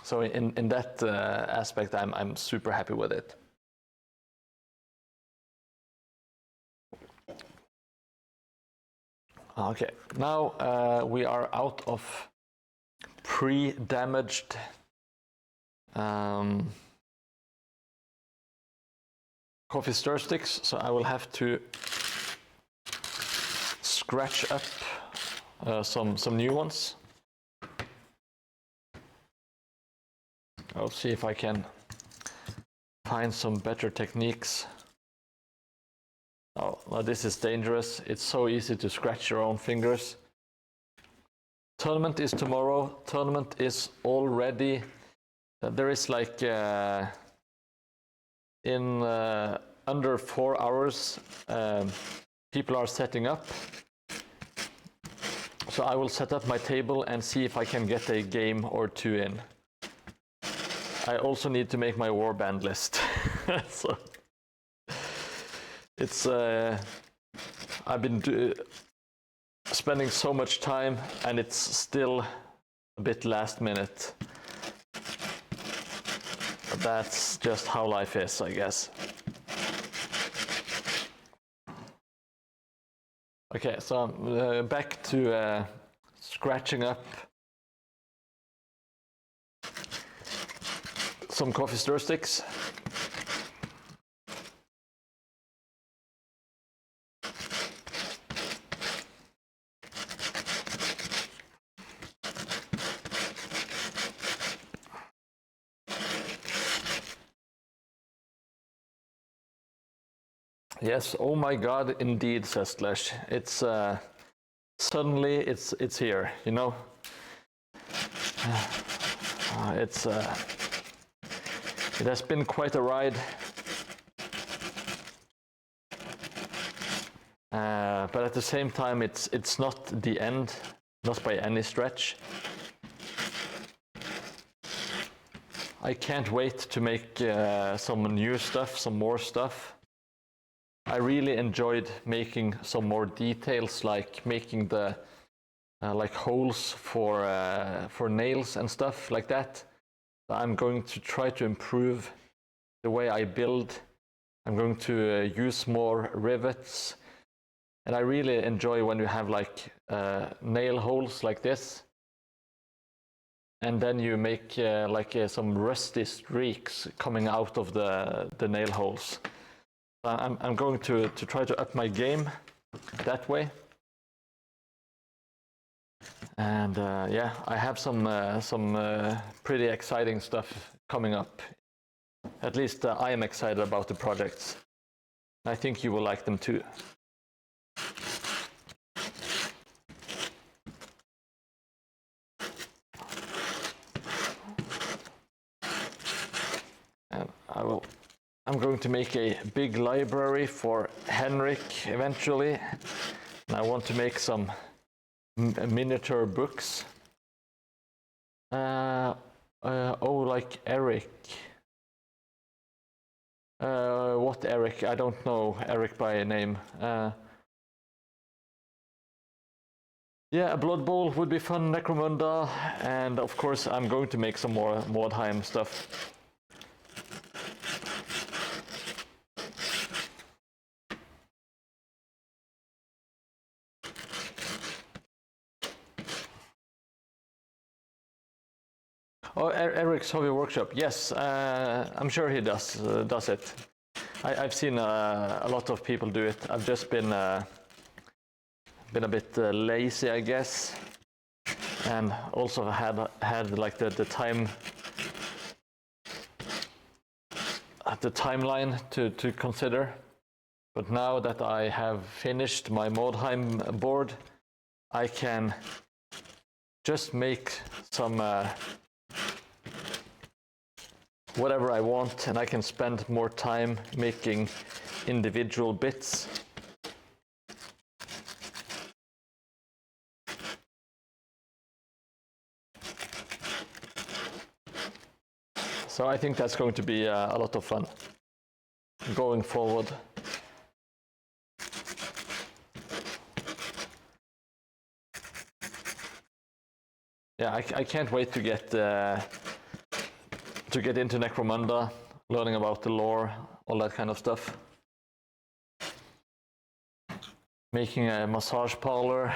So in that aspect, I'm super happy with it. Okay, now we are out of pre-damaged coffee stir sticks, so I will have to scratch up some new ones. I'll see if I can find some better techniques. Oh, well, this is dangerous. It's so easy to scratch your own fingers. Tournament is tomorrow. Tournament is already. There is like in under 4 hours, people are setting up. So I will set up my table and see if I can get a game or two in. I also need to make my warband list. So it's I've been spending so much time, and it's still a bit last minute. But that's just how life is, I guess. Okay, so back to scratching up some coffee stir sticks. Yes, oh my God, indeed, says Slash. It's suddenly it's here, you know. It has been quite a ride. But at the same time, it's not the end, not by any stretch. I can't wait to make some new stuff, some more stuff. I really enjoyed making some more details, like making the like holes for nails and stuff like that. I'm going to try to improve the way I build. I'm going to use more rivets, and I really enjoy when you have like nail holes like this, and then you make some rusty streaks coming out of the nail holes. I'm going to try to up my game that way. And yeah, I have some pretty exciting stuff coming up. At least I am excited about the projects. I think you will like them too. And I'm going to make a big library for Henrik eventually. And I want to make some miniature books. Oh, like Eric. What Eric? I don't know Eric by name. Yeah, a Blood Bowl would be fun, Necromunda, and of course I'm going to make some more Mordheim stuff. Oh, Eric's Hobby Workshop. Yes, I'm sure he does it. I've seen a lot of people do it. I've just been a bit lazy, I guess, and also had like the timeline to consider. But now that I have finished my Mordheim board, I can just make some whatever I want, and I can spend more time making individual bits. So I think that's going to be a lot of fun going forward. Yeah, I can't wait to get into Necromunda, learning about the lore, all that kind of stuff. Making a massage parlor,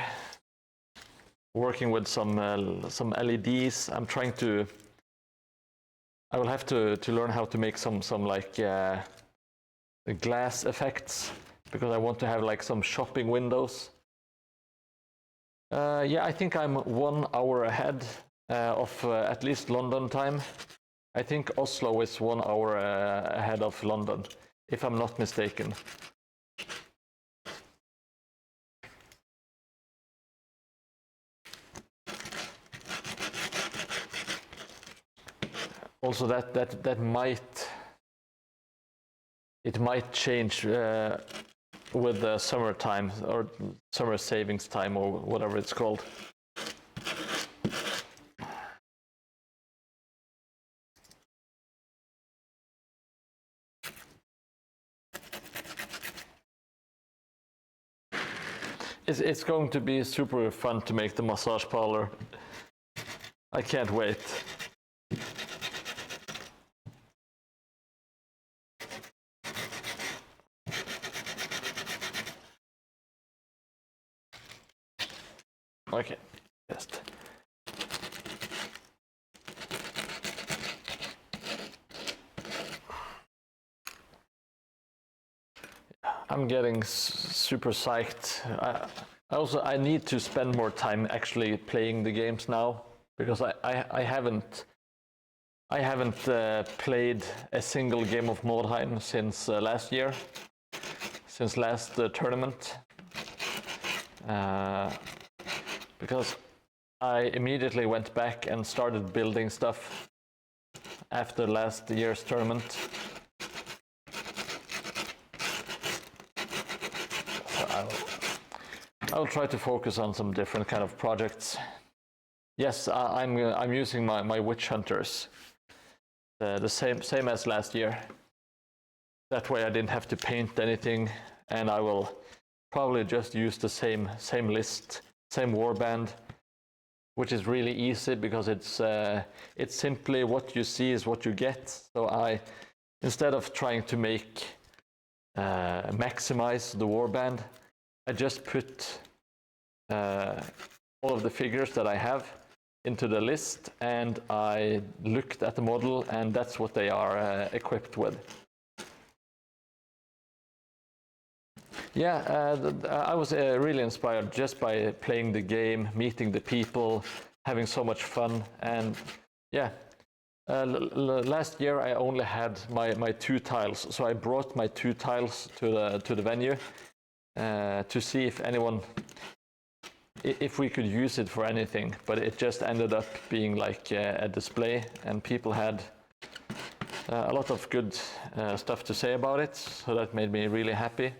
working with some LEDs. I will have to learn how to make some like glass effects, because I want to have like some shopping windows. Yeah, I think I'm 1 hour ahead of at least London time. I think Oslo is 1 hour ahead of London, if I'm not mistaken. Also, that might change with the summertime or summer savings time or whatever it's called. It's going to be super fun to make the massage parlor. I can't wait. Okay, just. I'm getting super psyched. I need to spend more time actually playing the games now, because I haven't played a single game of Mordheim since last year, since last tournament, because I immediately went back and started building stuff after last year's tournament. I'll try to focus on some different kind of projects. Yes, I'm using my witch hunters, the same as last year. That way I didn't have to paint anything, and I will probably just use the same list, same warband, which is really easy because it's simply what you see is what you get. So instead of trying to maximize the warband, I just put all of the figures that I have into the list, and I looked at the model, and that's what they are equipped with. Yeah, I was really inspired just by playing the game, meeting the people, having so much fun, and yeah. Last year I only had my 2 tiles, so I brought my 2 tiles to the venue to see if we could use it for anything, but it just ended up being like a display, and people had a lot of good stuff to say about it, so that made me really happy,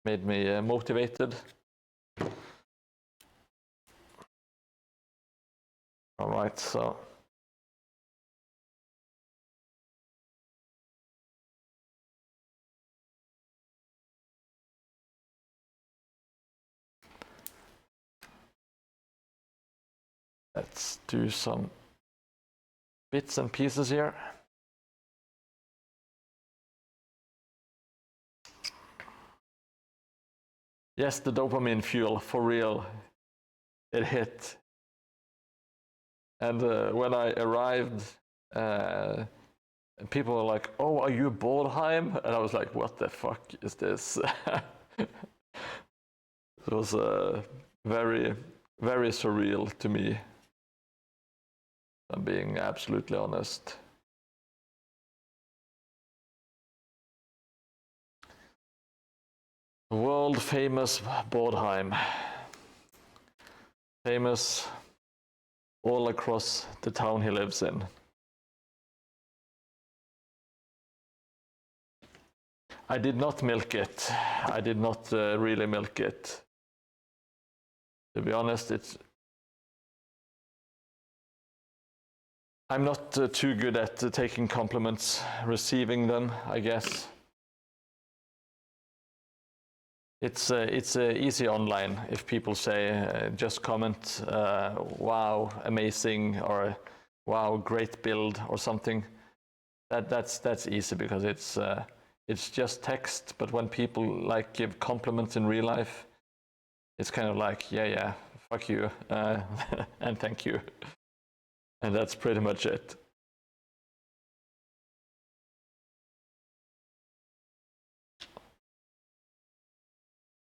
made me motivated. All right, so Let's do some bits and pieces here. Yes, the dopamine fuel, for real, it hit. And when I arrived, people were like, "Oh, are you Mordheim?" And I was like, "What the fuck is this?" It was very, very surreal to me. I'm being absolutely honest. World famous Mordheim. Famous all across the town he lives in. I did not milk it. I did not really milk it. To be honest, I'm not too good at taking compliments, receiving them, I guess. It's easy online if people say, just comment, wow, amazing, or wow, great build, or something. That's easy because it's just text. But when people like give compliments in real life, it's kind of like, yeah, fuck you, and thank you, and that's pretty much it.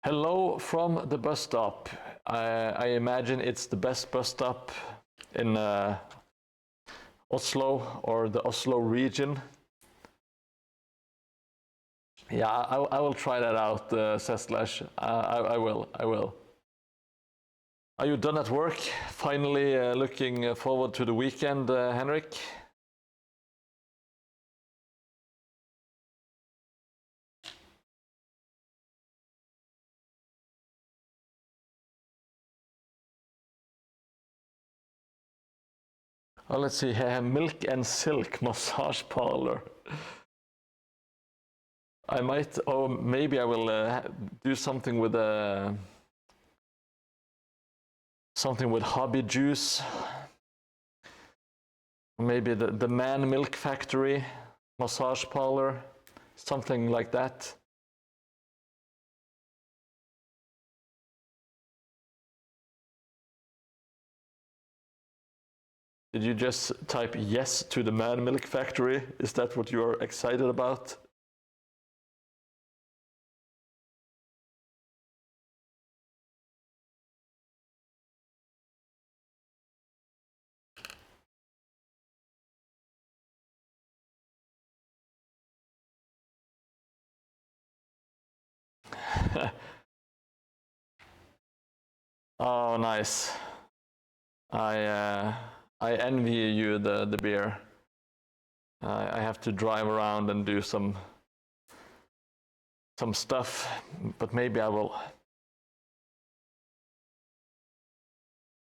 Hello from the bus stop. I imagine it's the best bus stop in Oslo or the Oslo region. Yeah, I will try that out, says Slash. I will. Are you done at work? Finally looking forward to the weekend, Henrik? Oh, let's see here. Milk and Silk massage parlor. I might, or maybe I will do something with hobby juice. Maybe the Man Milk Factory massage parlor, something like that. Did you just type yes to the Man Milk Factory? Is that what you're excited about? Oh, nice. I envy you the beer. I have to drive around and do some stuff, but maybe I will.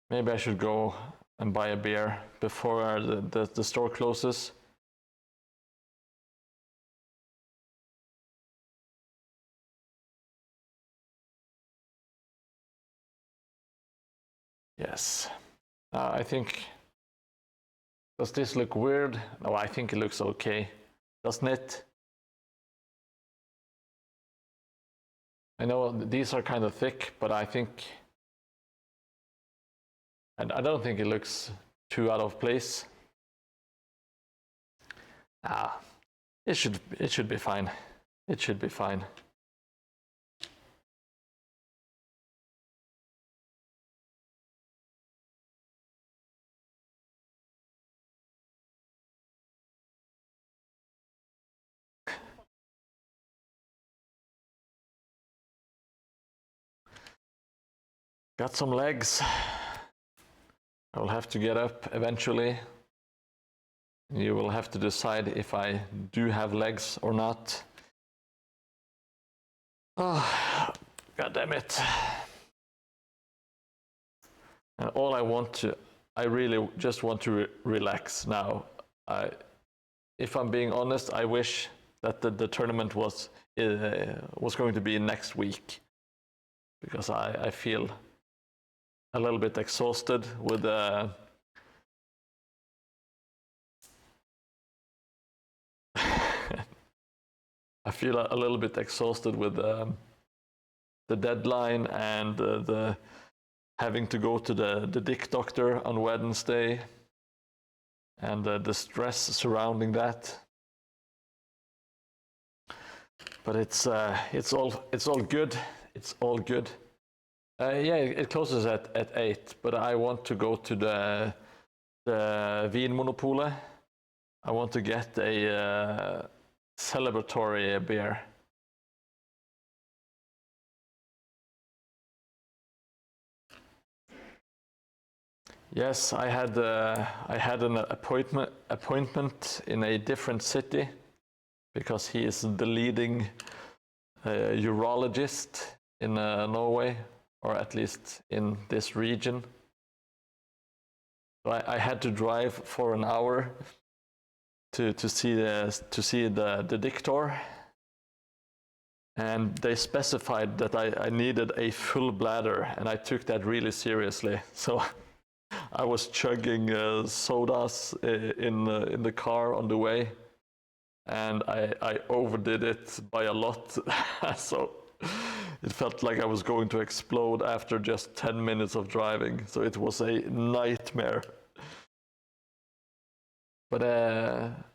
Maybe I should go and buy a beer before the store closes. Yes. I think. Does this look weird? No, I think it looks okay. Doesn't it? I know these are kind of thick, but I think. And I don't think it looks too out of place. It should be fine. It should be fine. Got some legs. I will have to get up eventually. You will have to decide if I do have legs or not. Oh, God damn it. And all I really just want to relax now. If I'm being honest, I wish that the tournament was going to be next week, because I feel a little bit exhausted with I feel a little bit exhausted with the deadline and the having to go to the dick doctor on Wednesday and the stress surrounding that. But it's all good. It's all good. Yeah, it closes at 8, but I want to go to the Vinmonopolet. I want to get a celebratory beer. Yes, I had an appointment in a different city because he is the leading urologist in Norway, or at least in this region. So I had to drive for an hour to see the dictator, and they specified that I needed a full bladder, and I took that really seriously. So I was chugging sodas in the car on the way, and I overdid it by a lot. So it felt like I was going to explode after just 10 minutes of driving. So it was a nightmare. But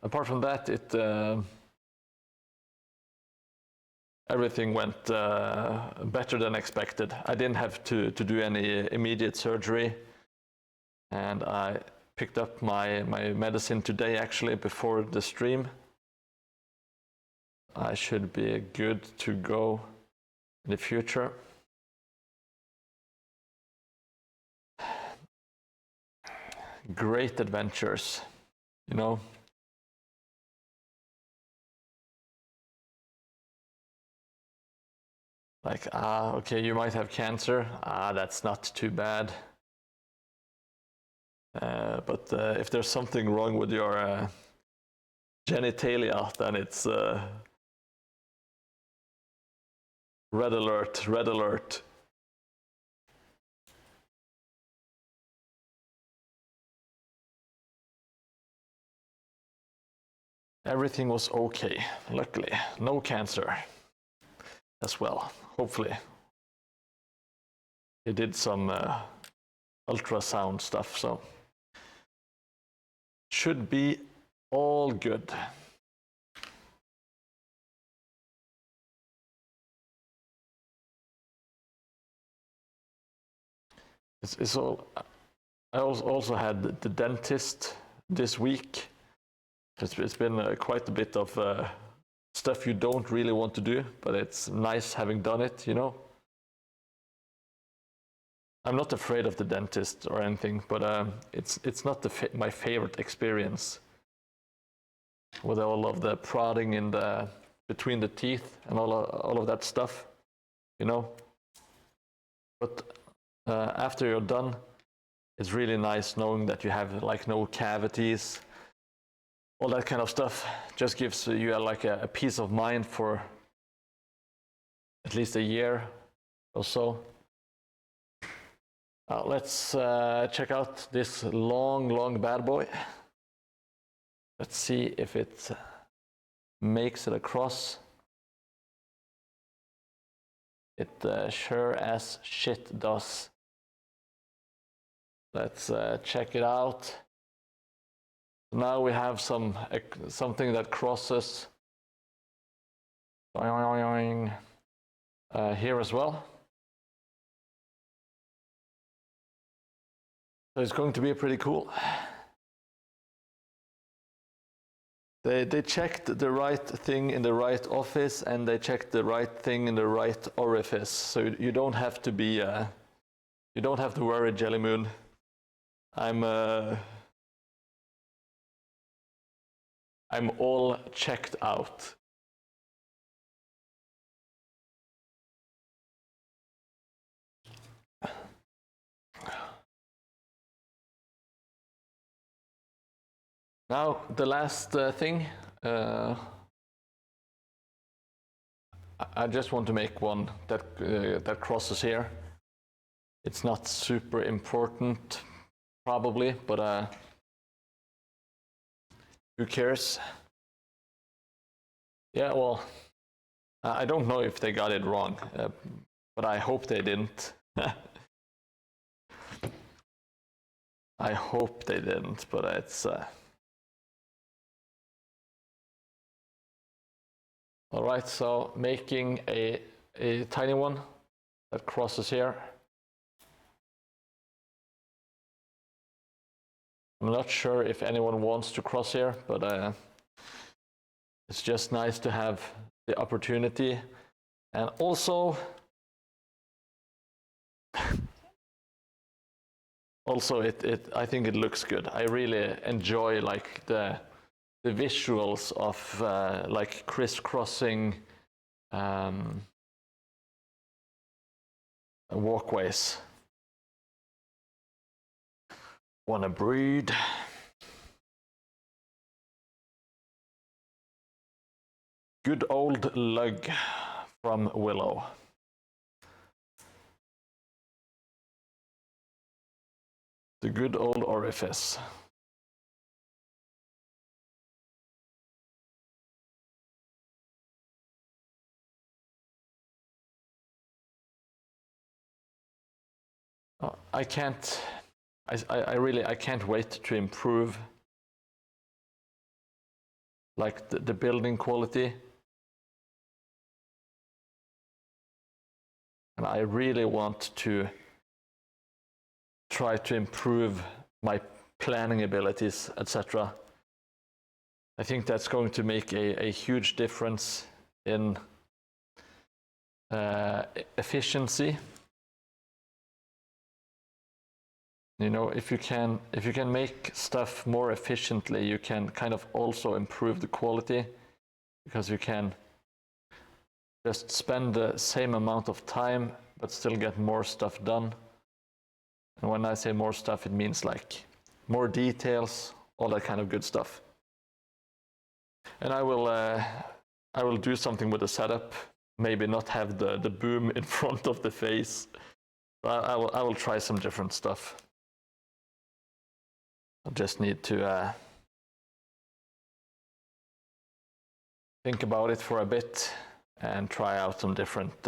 apart from that, everything went better than expected. I didn't have to do any immediate surgery. And I picked up my medicine today, actually, before the stream. I should be good to go in the future. Great adventures, you know. Like, okay, you might have cancer. That's not too bad. But if there's something wrong with your genitalia, then it's red alert, red alert. Everything was okay, luckily. No cancer as well, hopefully. He did some ultrasound stuff, so should be all good. It's all. I also had the dentist this week. It's been quite a bit of stuff you don't really want to do, but it's nice having done it, you know. I'm not afraid of the dentist or anything, but it's not my favorite experience with all of the prodding in between the teeth and all of that stuff, you know. But after you're done, it's really nice knowing that you have like no cavities, all that kind of stuff. Just gives you like a peace of mind for at least a year or so. Let's check out this long bad boy. Let's see if it makes it across. It sure as shit does. Let's check it out. Now we have something that crosses here as well. So it's going to be pretty cool. They checked the right thing in the right office, and they checked the right thing in the right orifice. So you don't have to be you don't have to worry, Jelly Moon. I'm all checked out. Now the last thing. I just want to make one that crosses here. It's not super important, probably, but who cares? Yeah, well, I don't know if they got it wrong, but I hope they didn't. I hope they didn't, but it's... All right, so making a tiny one that crosses here. I'm not sure if anyone wants to cross here, but it's just nice to have the opportunity. And also, I think it looks good. I really enjoy like the visuals of like crisscrossing walkways. Wanna breed? Good old lug from Willow. The good old orifice. I can't. I can't wait to improve like the building quality. And I really want to try to improve my planning abilities, etc. I think that's going to make a huge difference in efficiency. You know, if you can make stuff more efficiently, you can kind of also improve the quality, because you can just spend the same amount of time but still get more stuff done. And when I say more stuff, it means like more details, all that kind of good stuff. And I will do something with the setup. Maybe not have the boom in front of the face. I will try some different stuff. I just need to think about it for a bit and try out some different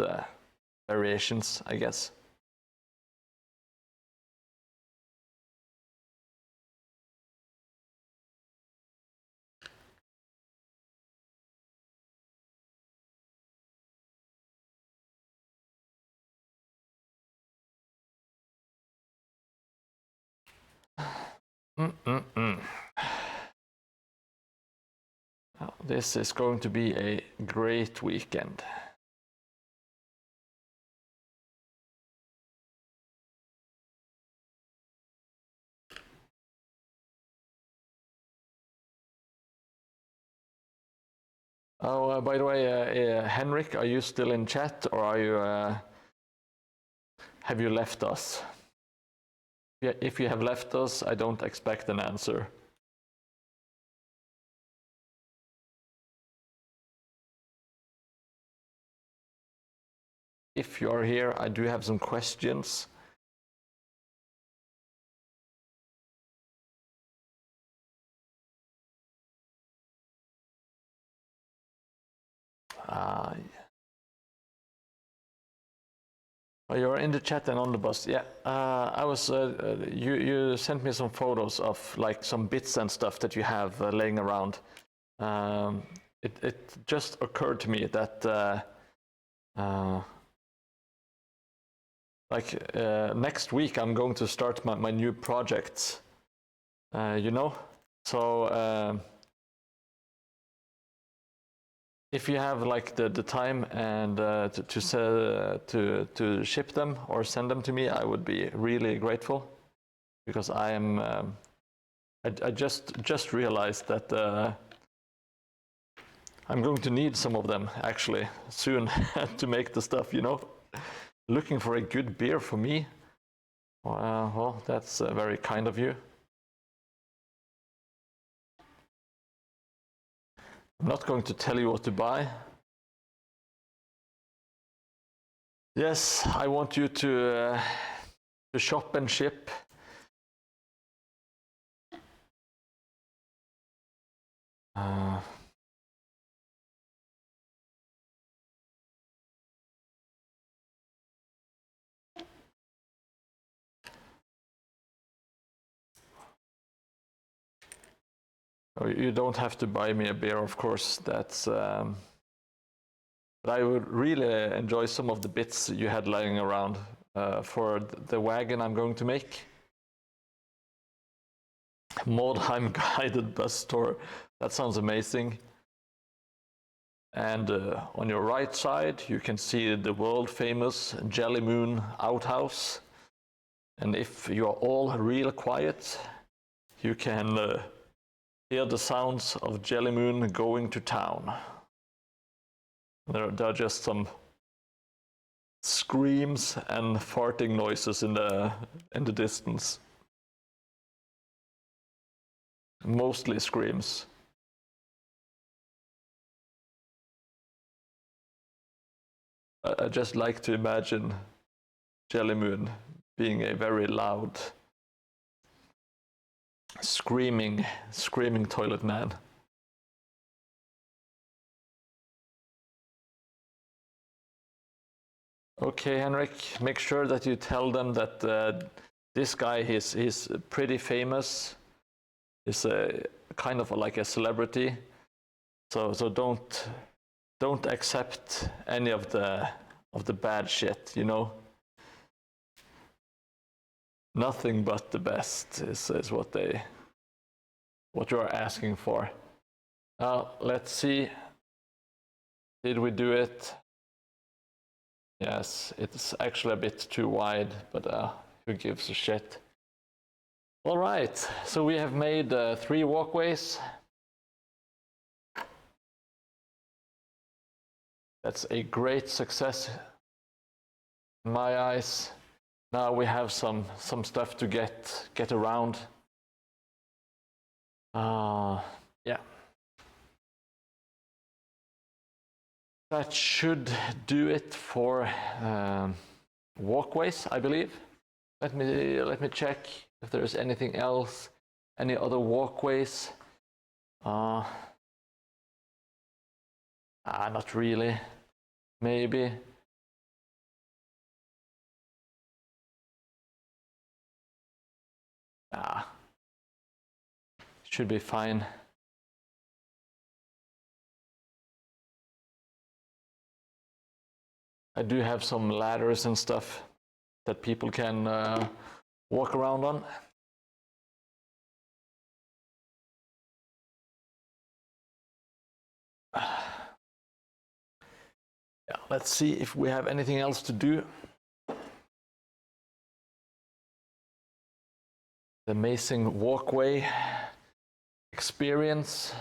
variations, I guess. Oh, this is going to be a great weekend. Oh, by the way, Henrik, are you still in chat, or are you? Have you left us? If you have left us, I don't expect an answer. If you are here, I do have some questions. You're in the chat and on the bus. Yeah, I was. You sent me some photos of like some bits and stuff that you have laying around. It just occurred to me that next week I'm going to start my new projects. You know, so. If you have like the time and to ship them or send them to me, I would be really grateful, because I am I just realized that I'm going to need some of them actually soon to make the stuff. You know, looking for a good beer for me. Well, that's very kind of you. I'm not going to tell you what to buy. Yes, I want you to shop and ship. Oh, you don't have to buy me a beer, of course. That's. But I would really enjoy some of the bits you had lying around for the wagon I'm going to make. Mordheim guided bus tour. That sounds amazing. And on your right side, you can see the world famous Jelly Moon outhouse. And if you are all real quiet, you can hear the sounds of Jelly Moon going to town. There are just some screams and farting noises in the distance. Mostly screams. I just like to imagine Jelly Moon being a very loud, screaming toilet man. Okay, Henrik, make sure that you tell them that this guy, he's pretty famous. He's kind of like a celebrity. So don't accept any of the bad shit, you know. Nothing but the best is what you're asking for. Now let's see. Did we do it? Yes, it's actually a bit too wide, but who gives a shit? All right, so we have made 3 walkways. That's a great success in my eyes. Now we have some stuff to get around. Yeah. That should do it for walkways, I believe. Let me check if there is anything else, any other walkways. Not really. Maybe. Should be fine. I do have some ladders and stuff that people can walk around on. Yeah, let's see if we have anything else to do. The amazing walkway experience.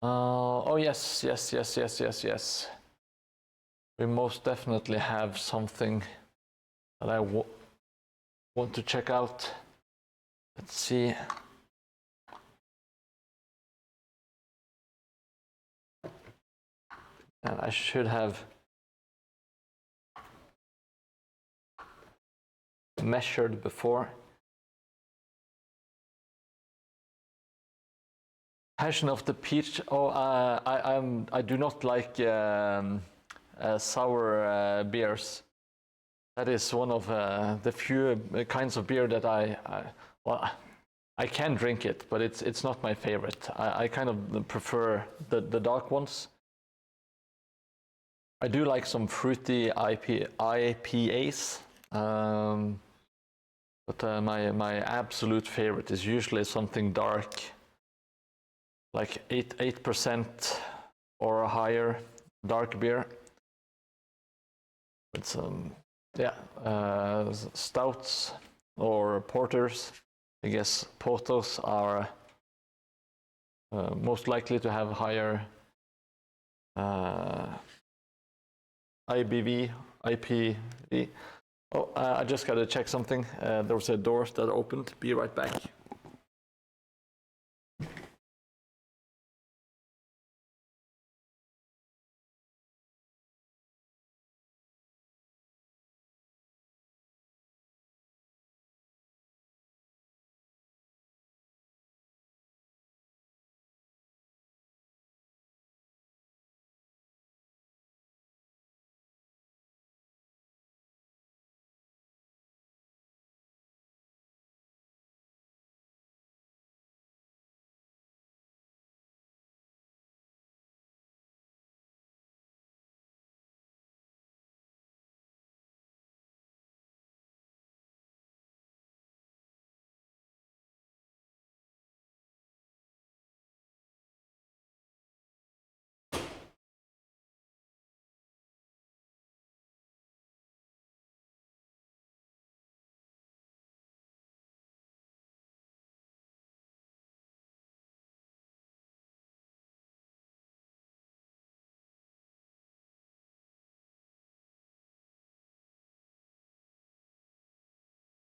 Oh yes. We most definitely have something that I want to check out. Let's see. And I should have measured before. Passion of the peach. Oh, I do not like sour beers. That is one of the few kinds of beer that I can drink it, but it's not my favorite. I kind of prefer the dark ones. I do like some fruity IPAs, but my absolute favorite is usually something dark, like 8% or higher dark beer. With some stouts or porters. I guess porters are most likely to have higher IPV. Oh, I just got to check something. There was a door that opened. Be right back.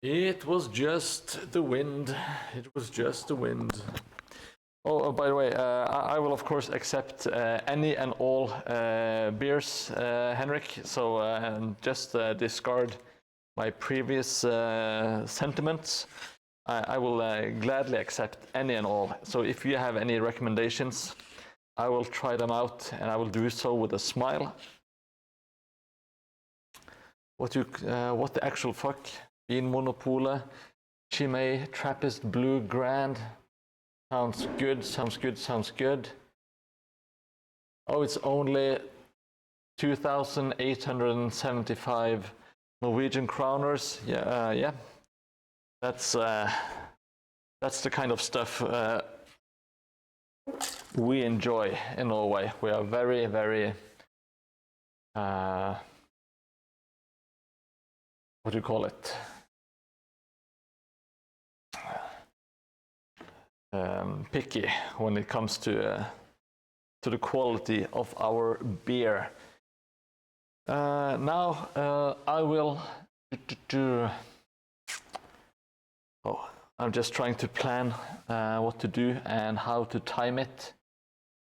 It was just the wind. It was just the wind. Oh, by the way, I will of course accept any and all beers, Henrik. So just discard my previous sentiments. I will gladly accept any and all. So if you have any recommendations, I will try them out, and I will do so with a smile. What the actual fuck? Bean Monopole, Chimay, Trappist, Blue, Grand. Sounds good, sounds good, sounds good. Oh, it's only 2,875 Norwegian kroners. Yeah, yeah. That's the kind of stuff we enjoy in Norway. We are very, very what do you call it? Picky when it comes to the quality of our beer. Now I will Oh, I'm just trying to plan what to do and how to time it.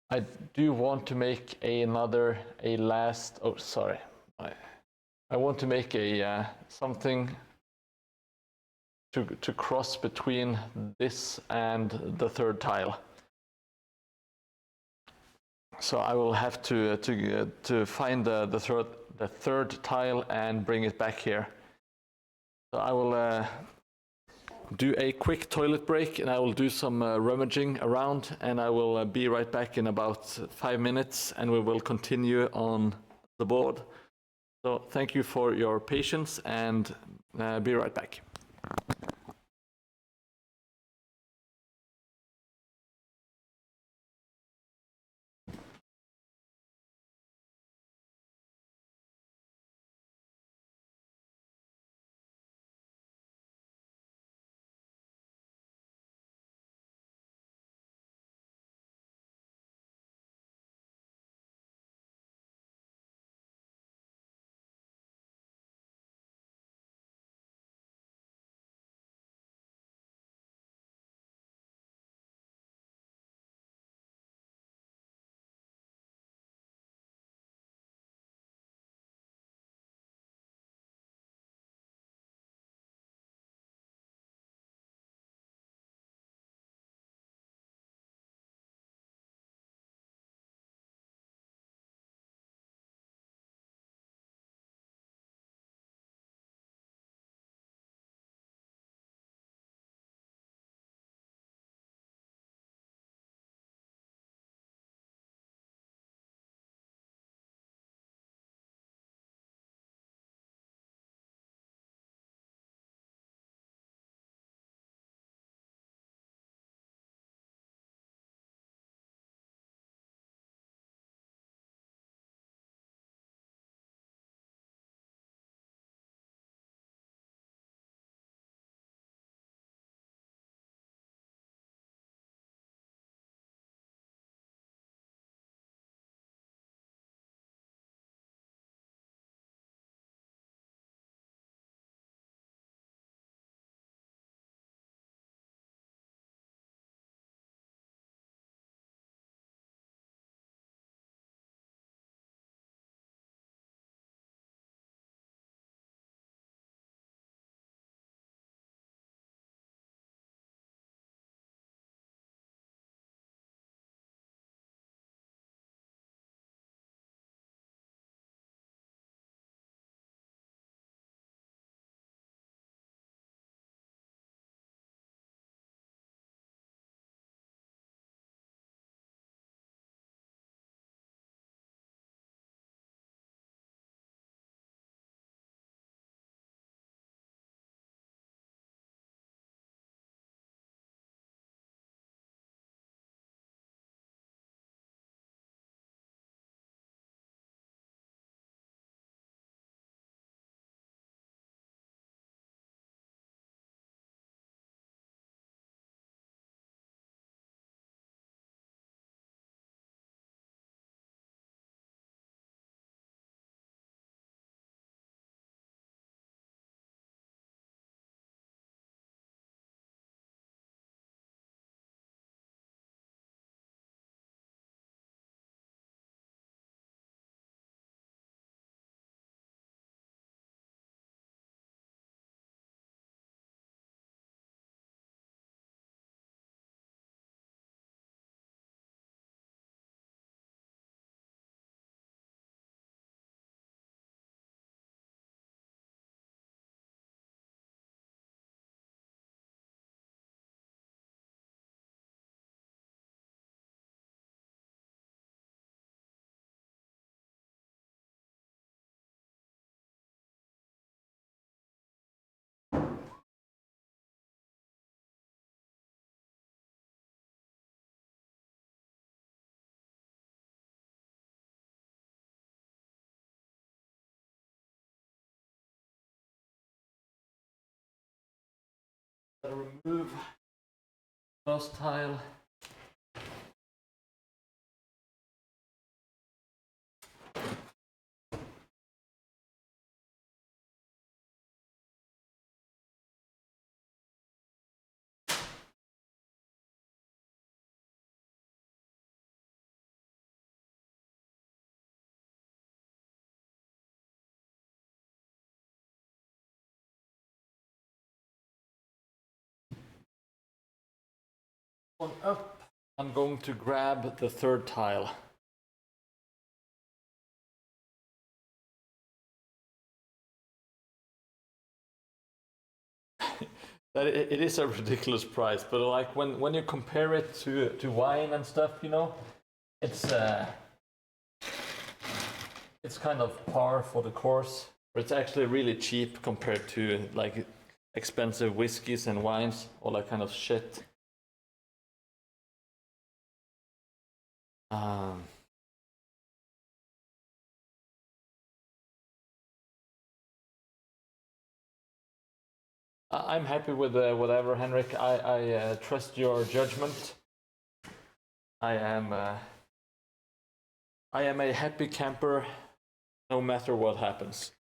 I do want to make I want to make a something to cross between this and the third tile. So I will have to find the third tile and bring it back here. So I will do a quick toilet break, and I will do some rummaging around, and I will be right back in about 5 minutes, and we will continue on the board. So thank you for your patience, and be right back. remove first tile. One up. I'm going to grab the third tile. That it is a ridiculous price, but like when you compare it to wine and stuff, you know, it's kind of par for the course. But it's actually really cheap compared to like expensive whiskeys and wines, all that kind of shit. I'm happy with whatever, Henrik. I trust your judgment. I am a happy camper, no matter what happens.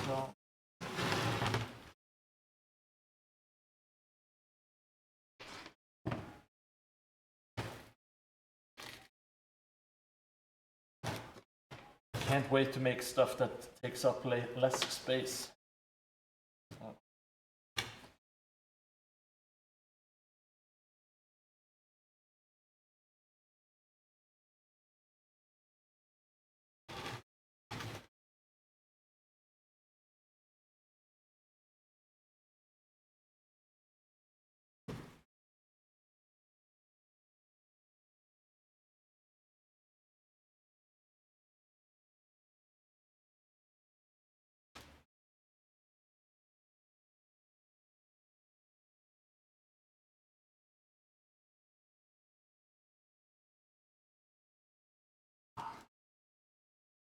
So, can't wait to make stuff that takes up less space.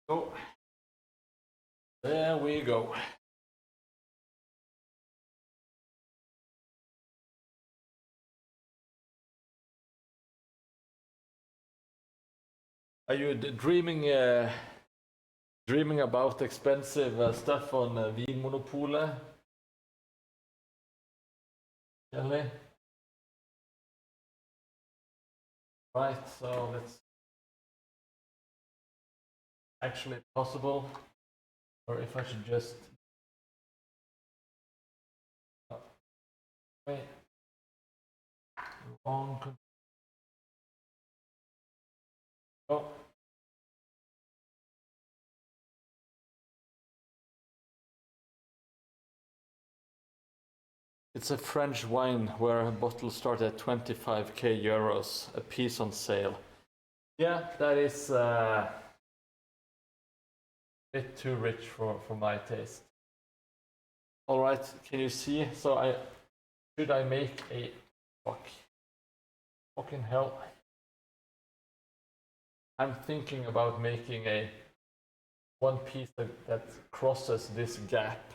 So, there we go. Are you dreaming about expensive stuff on Vinmonopolet? Kelly? Right, so that's actually possible. Or if I should just wait. Wrong. Oh. It's a French wine where a bottle starts at 25k euros a piece on sale. Yeah, that is a bit too rich for my taste. All right, can you see? So should I make a fucking hell? I'm thinking about making a one piece that crosses this gap.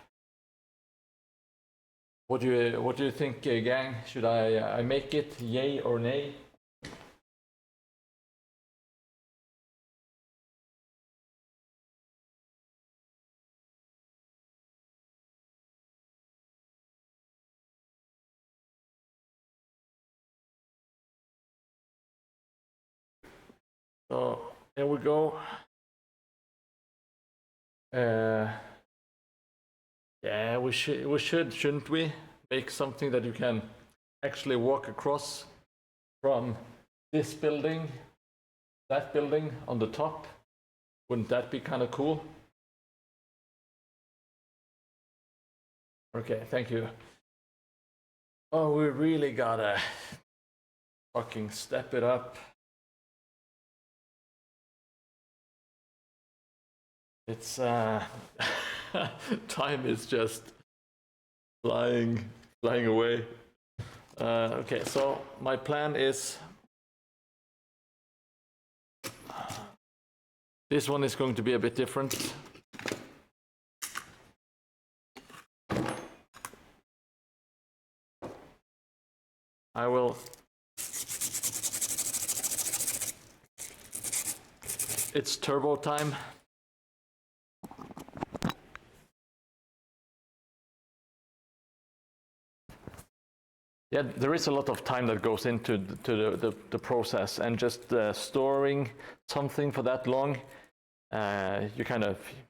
What do you think, gang? Should I make it, yay or nay? So here we go. Yeah, we should, shouldn't we? Make something that you can actually walk across from this building, that building on the top. Wouldn't that be kind of cool? Okay, thank you. Oh, we really gotta fucking step it up. It's time is just flying away. Okay, so my plan is this one is going to be a bit different. I will. It's turbo time. Yeah, there is a lot of time that goes into the process, and just storing something for that long, you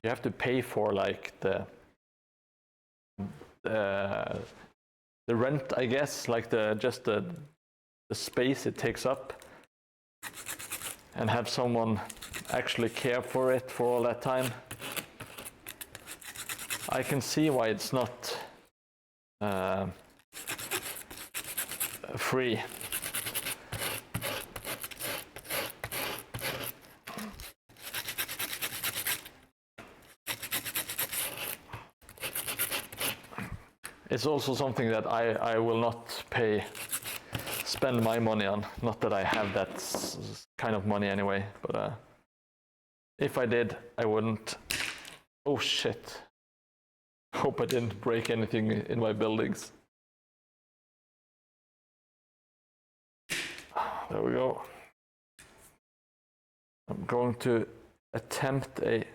have to pay for like the rent, I guess, like the space it takes up, and have someone actually care for it for all that time. I can see why it's not free. It's also something that I will not spend my money on. Not that I have that kind of money anyway, but if I did, I wouldn't. Oh shit. Hope I didn't break anything in my buildings. There we go. I'm going to attempt a...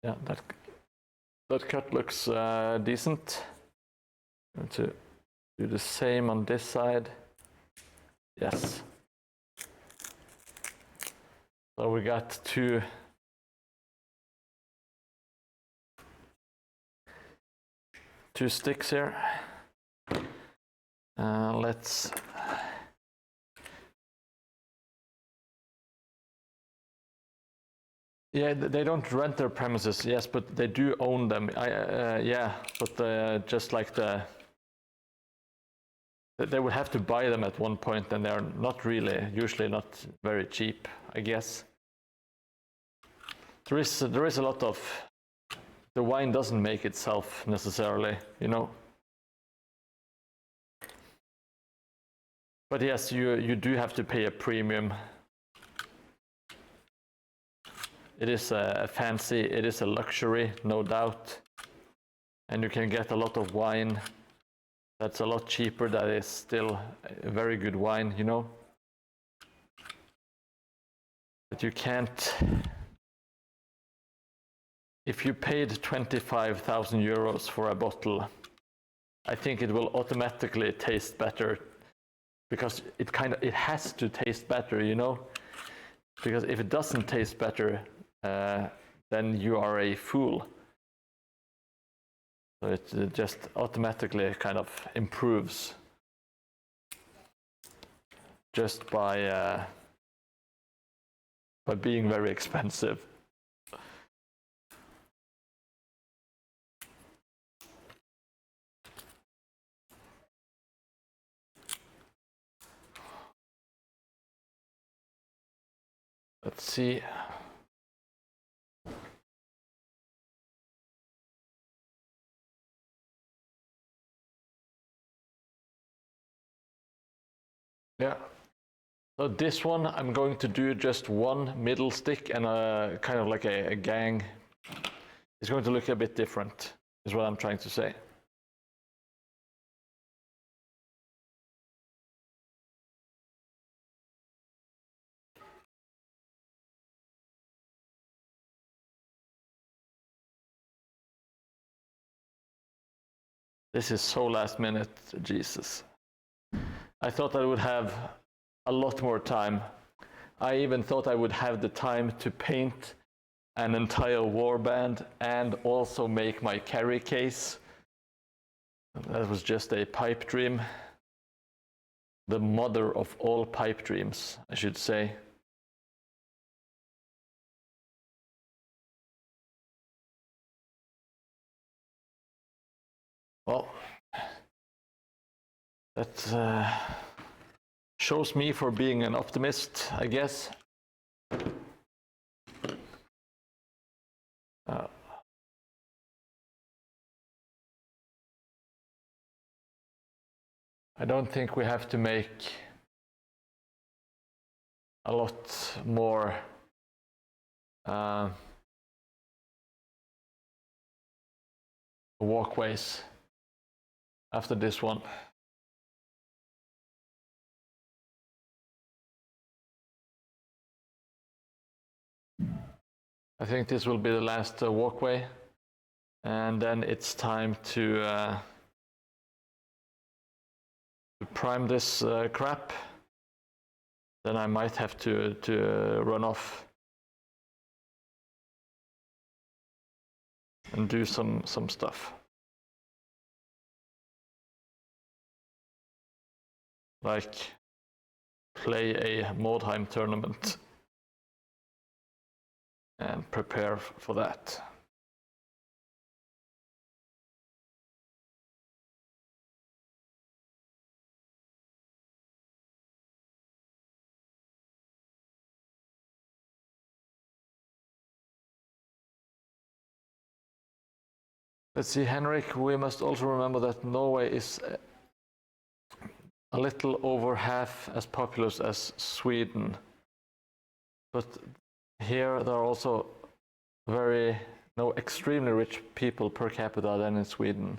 Yeah, that cut looks decent. I'm going to do the same on this side. Yes. So we got two sticks here. Let's... Yeah, they don't rent their premises, yes, but they do own them. Yeah, but just like they would have to buy them at one point, and they're not really, usually not very cheap, I guess. There is a lot of... The wine doesn't make itself necessarily, you know. But yes, you do have to pay a premium. It is a fancy, it is a luxury, no doubt. And you can get a lot of wine that's a lot cheaper, that is still a very good wine, you know. But you can't... If you paid 25,000 euros for a bottle, I think it will automatically taste better, because it has to taste better, you know. Because if it doesn't taste better, then you are a fool. So it just automatically kind of improves just by being very expensive. Let's see. Yeah. So this one, I'm going to do just one middle stick and a kind of like a gang. It's going to look a bit different, is what I'm trying to say. This is so last minute, Jesus. I thought I would have a lot more time. I even thought I would have the time to paint an entire warband and also make my carry case. That was just a pipe dream. The mother of all pipe dreams, I should say. Well, that shows me for being an optimist, I guess. I don't think we have to make a lot more walkways after this one. I think this will be the last walkway, and then it's time to prime this crap. Then I might have to run off and do some stuff. Like play a Mordheim tournament and prepare for that. Let's see, Henrik, we must also remember that Norway is a little over half as populous as Sweden. But here there are also extremely rich people per capita than in Sweden.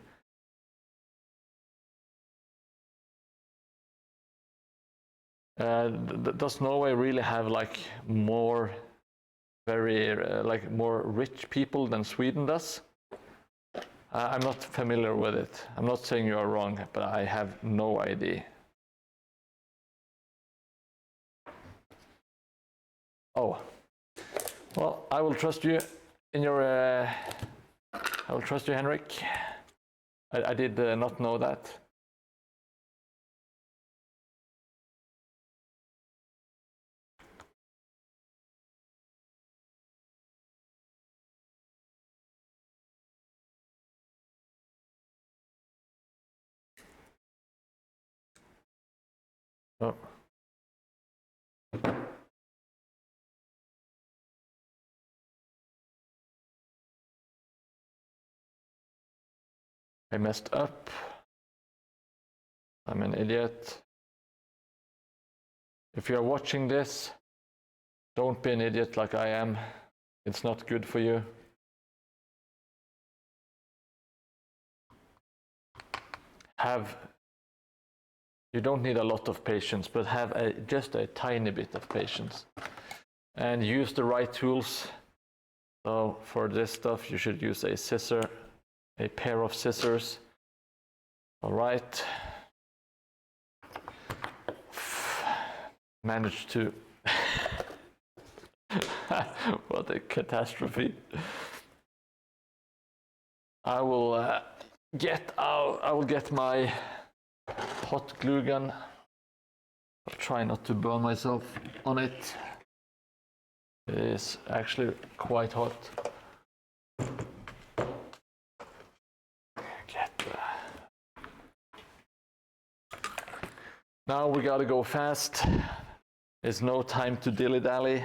Does Norway really have like more more rich people than Sweden does? I'm not familiar with it. I'm not saying you are wrong, but I have no idea. Oh, well, I will trust you in your. I will trust you, Henrik. I did not know that. Oh. I messed up. I'm an idiot. If you're watching this, don't be an idiot like I am. It's not good for you. You don't need a lot of patience, but have just a tiny bit of patience. And use the right tools. So for this stuff, you should use a pair of scissors. All right. Managed to. What a catastrophe. I will get my hot glue gun. I'll try not to burn myself on it. It is actually quite hot. Now we gotta go fast. There's no time to dilly-dally.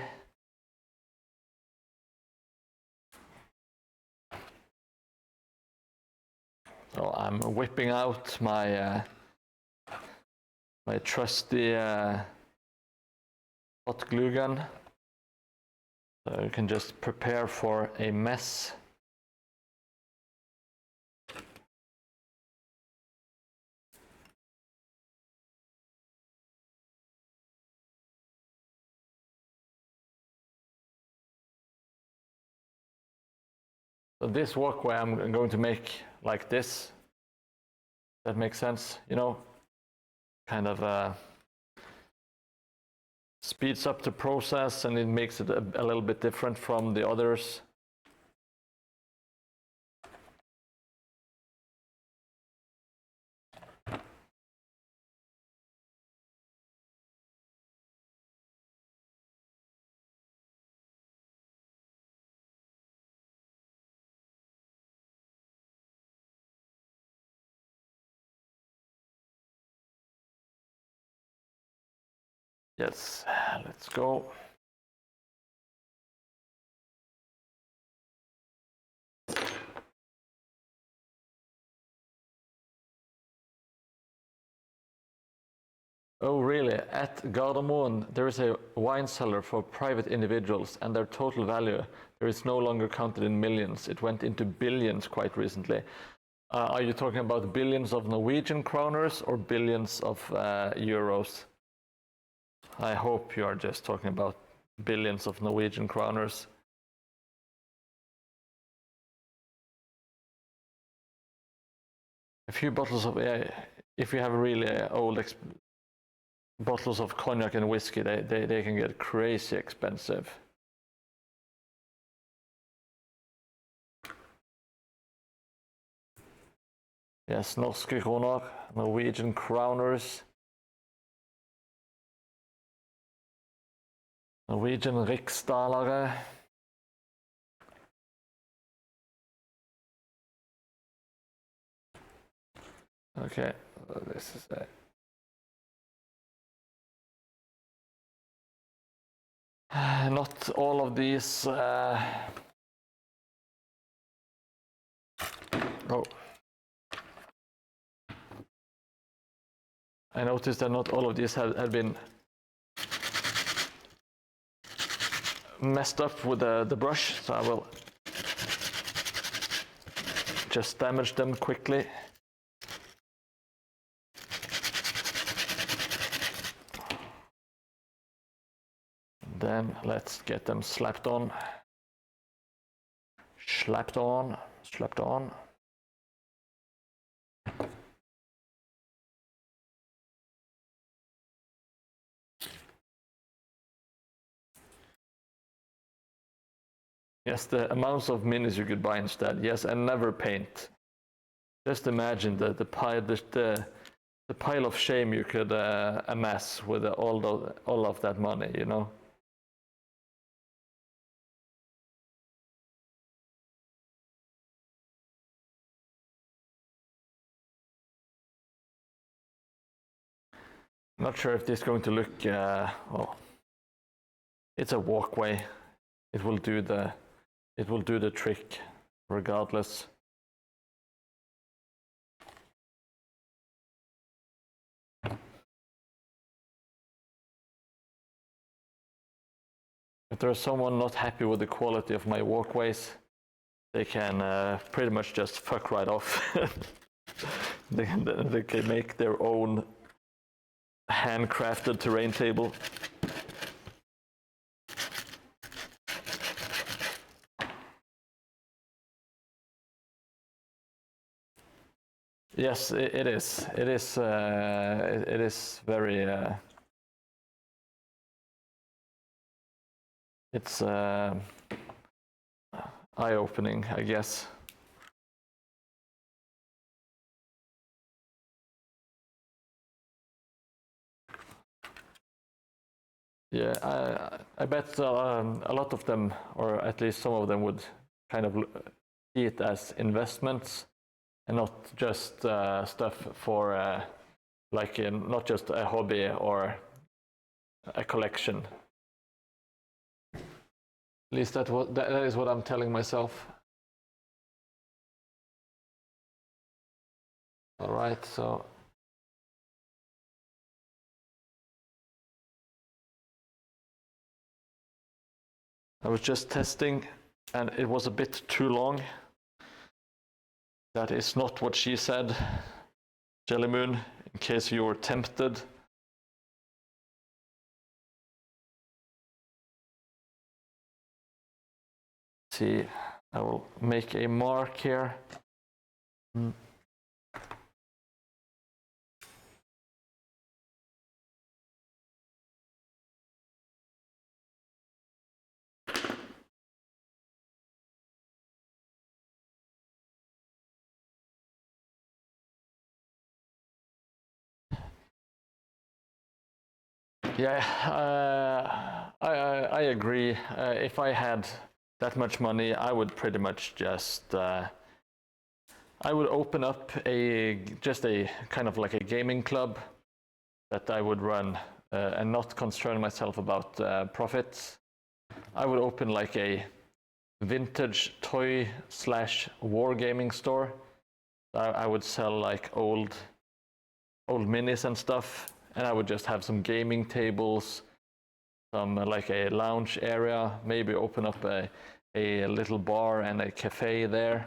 So I'm whipping out my trusty hot glue gun. So you can just prepare for a mess. So this walkway I'm going to make like this. That makes sense, you know, kind of speeds up the process and it makes it a little bit different from the others. Yes, let's go. Oh, really? At Gardermoen, there is a wine cellar for private individuals, and their total value there is no longer counted in millions. It went into billions quite recently. Are you talking about billions of Norwegian kroners or billions of euros? I hope you are just talking about billions of Norwegian kroners. A few bottles of, if you have really old bottles of cognac and whiskey, they can get crazy expensive. Yes, norske kroner, Norwegian kroners, Norwegian riksdalere. Okay, this is it. Not all of these. Oh. I noticed that not all of these had been messed up with the brush, so I will just damage them quickly. Then let's get them slapped on. Slapped on, slapped on. Yes, the amounts of minis you could buy instead. Yes, and never paint. Just imagine the pile of shame you could amass with all of that money, you know. Not sure if this is going to look well. It's a walkway. It will do the trick, regardless. If there's someone not happy with the quality of my walkways, they can pretty much just fuck right off. they can make their own handcrafted terrain table. Yes, it is. It is. It is very. It's eye-opening, I guess. Yeah, I bet a lot of them, or at least some of them, would kind of see it as investments and not just stuff for like not just a hobby or a collection. At least that is what I'm telling myself. All right, so I was just testing, and it was a bit too long. That is not what she said, Jellymoon, in case you were tempted. See, I will make a mark here. Yeah, I agree. If I had that much money, I would pretty much just I would open up just a kind of like a gaming club that I would run and not concern myself about profits, I would open like a vintage toy / wargaming store. I would sell like old minis and stuff, and I would just have some gaming tables, some like a lounge area, maybe open up a little bar and a cafe there.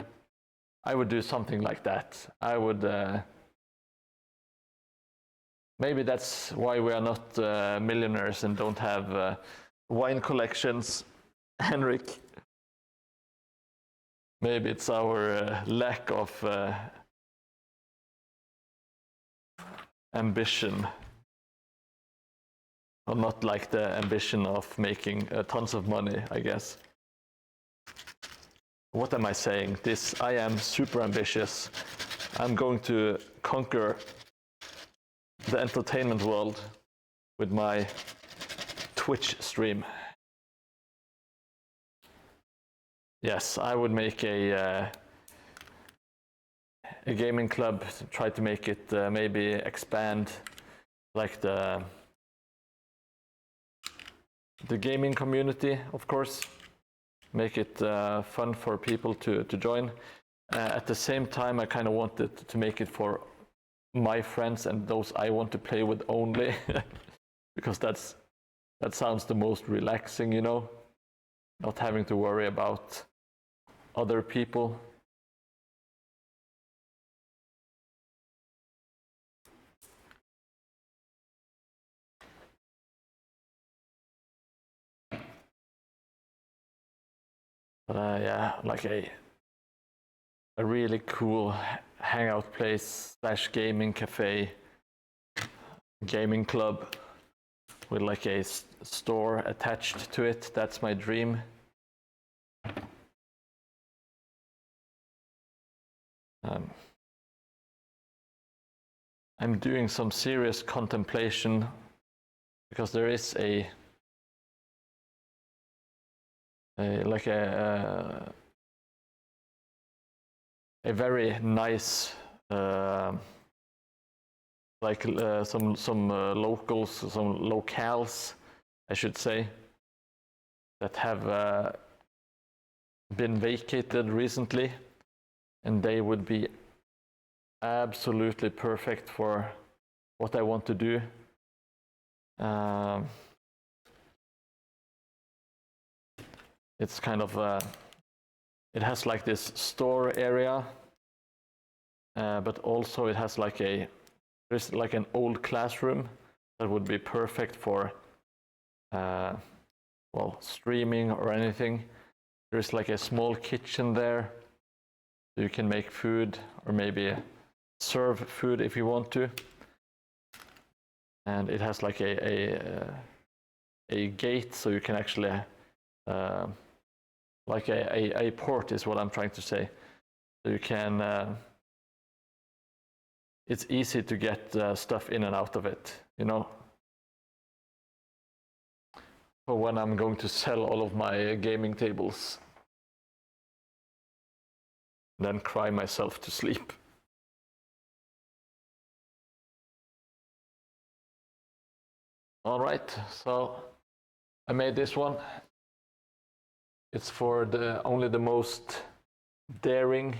I would do something like that. I would maybe that's why we are not millionaires and don't have wine collections, Henrik. Maybe it's our lack of ambition, or not like the ambition of making tons of money, I guess. What am I saying? I am super ambitious. I'm going to conquer the entertainment world with my Twitch stream. Yes, I would make a gaming club, try to make it maybe expand like the gaming community, of course. Make it fun for people to join. At the same time, I kind of wanted to make it for my friends and those I want to play with only, because that sounds the most relaxing, you know, not having to worry about other people. But yeah, like a really cool hangout place / gaming cafe, gaming club with like a store attached to it. That's my dream. I'm doing some serious contemplation because there is a very nice some locals, some locales, I should say, that have been vacated recently, and they would be absolutely perfect for what I want to do. It's kind of it has like this store area, but also it has like there's like an old classroom that would be perfect for well, streaming or anything. There's like a small kitchen there, so you can make food or maybe serve food if you want to. And it has like a gate, so you can actually like a port is what I'm trying to say. So you can it's easy to get stuff in and out of it, you know. For when I'm going to sell all of my gaming tables, then cry myself to sleep. All right, so I made this one. It's for only the most daring.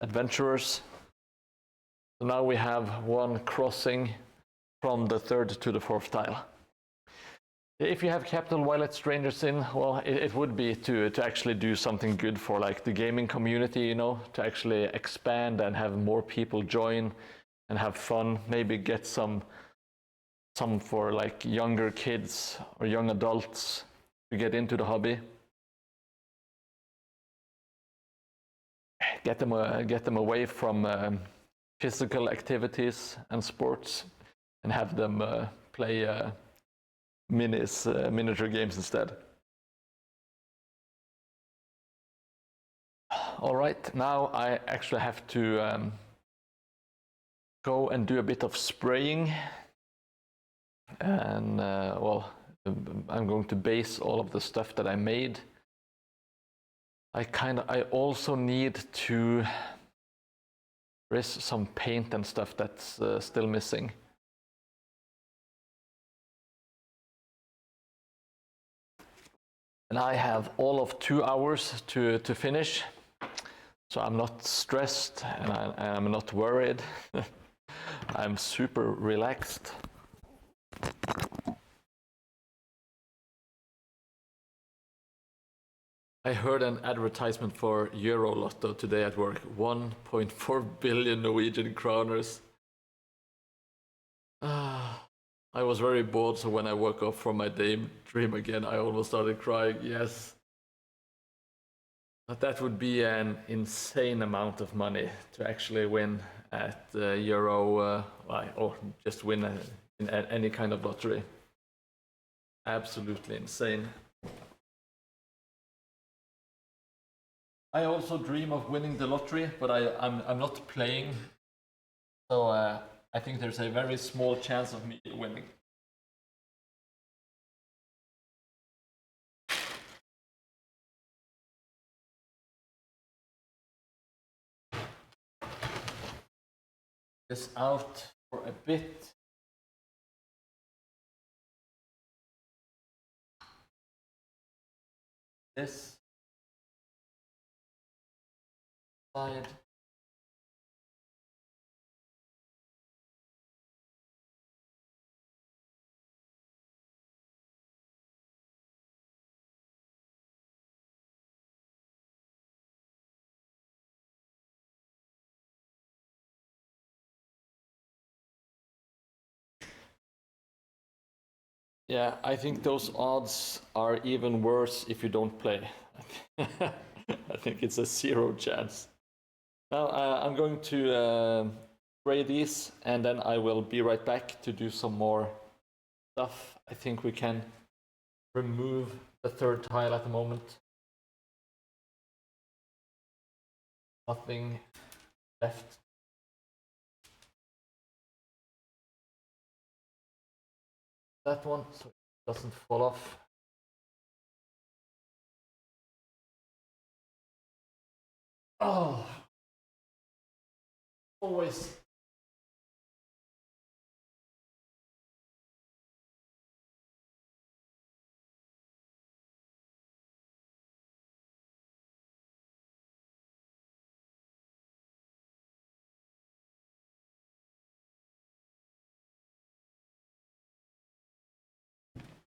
Adventurers. So now we have one crossing from the 3rd to the 4th tile. If you have capital while let strangers in, well, it would be to actually do something good for like the gaming community, you know, to actually expand and have more people join and have fun. Maybe get some for like younger kids or young adults to get into the hobby. Get them away from physical activities and sports, and have them play miniature games instead. All right, now I actually have to go and do a bit of spraying, and well, I'm going to base all of the stuff that I made. I also need to There is some paint and stuff that's still missing. And I have all of 2 hours to finish, so I'm not stressed and I'm not worried. I'm super relaxed. I heard an advertisement for Euro Lotto today at work. 1.4 billion Norwegian kroners. I was very bored, so when I woke up from my daydream again, I almost started crying. Yes. But that would be an insane amount of money to actually win at Euro, or just win in any kind of lottery. Absolutely insane. I also dream of winning the lottery, but I'm not playing, so I think there's a very small chance of me winning. This out for a bit. This side. Yeah, I think those odds are even worse if you don't play. I think it's a 0 chance. Now I'm going to spray these, and then I will be right back to do some more stuff. I think we can remove the third tile at the moment. Nothing left. That one, so it doesn't fall off. Oh, always.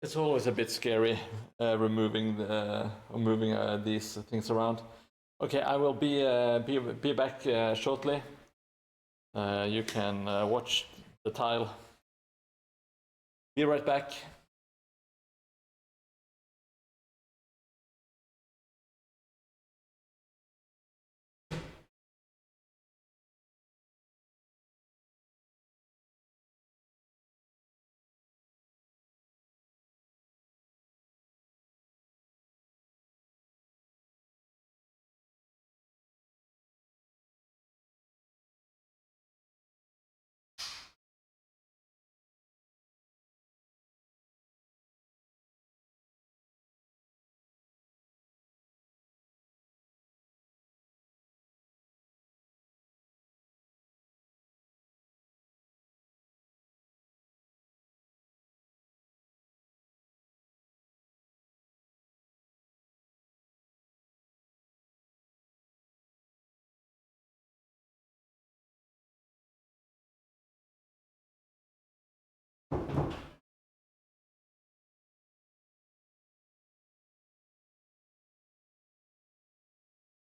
It's always a bit scary removing these things around. Okay, I will be back shortly. You can watch the tile. Be right back.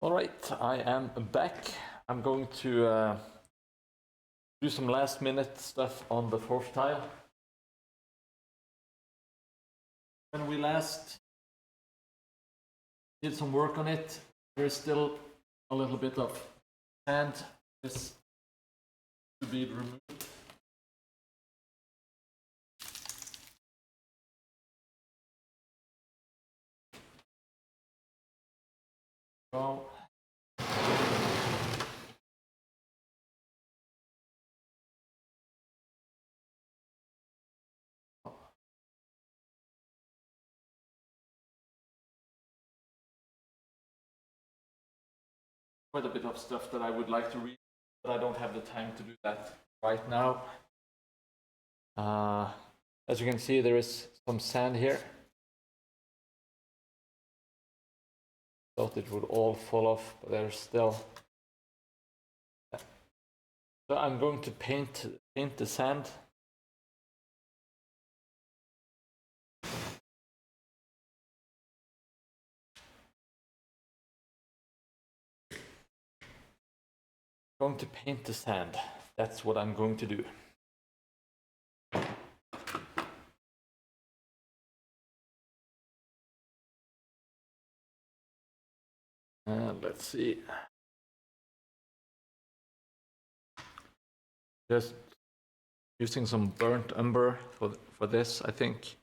All right, I am back. I'm going to do some last minute stuff on the fourth tile. When we last did some work on it, there's still a little bit of sand. This to be removed. So quite a bit of stuff that I would like to read, but I don't have the time to do that right now. As you can see, there is some sand here. Thought it would all fall off, but there's still. So I'm going to paint the sand. Going to paint the sand. That's what I'm going to do. Let's see. Just using some burnt umber for this, I think.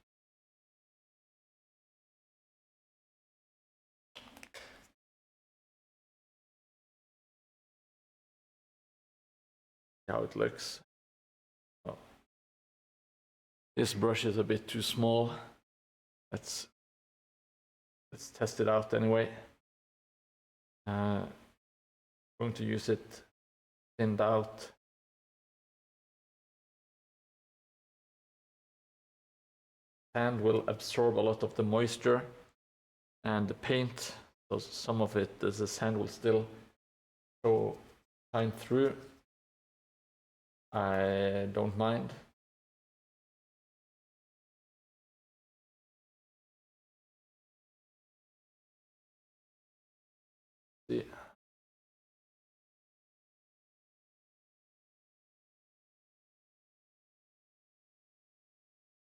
How it looks. Oh. This brush is a bit too small. Let's test it out anyway. Going to use it thinned out. Sand will absorb a lot of the moisture and the paint, so some of it, the sand will still shine through. I don't mind. See.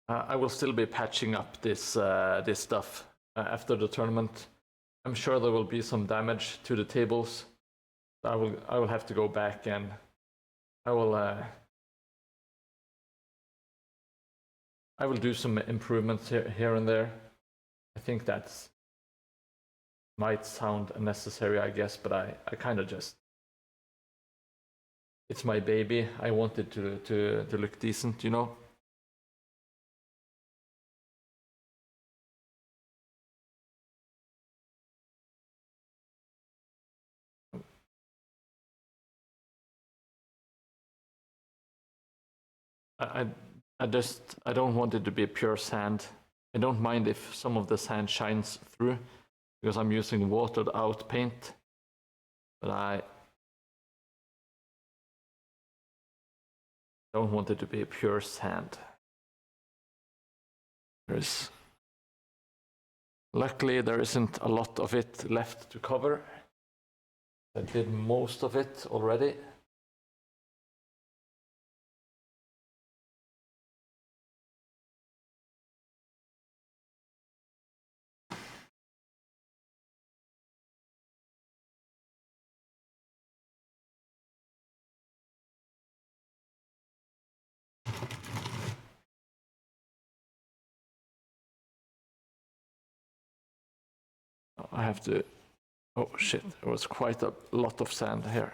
I will still be patching up this this stuff after the tournament. I'm sure there will be some damage to the tables. I will have to go back and I will do some improvements here and there. I think that's might sound unnecessary, I guess, but I kind of just, it's my baby. I want it to look decent, you know. I don't want it to be pure sand. I don't mind if some of the sand shines through because I'm using watered out paint, but I don't want it to be pure sand. Luckily there isn't a lot of it left to cover. I did most of it already. I have to, oh shit, there was quite a lot of sand here.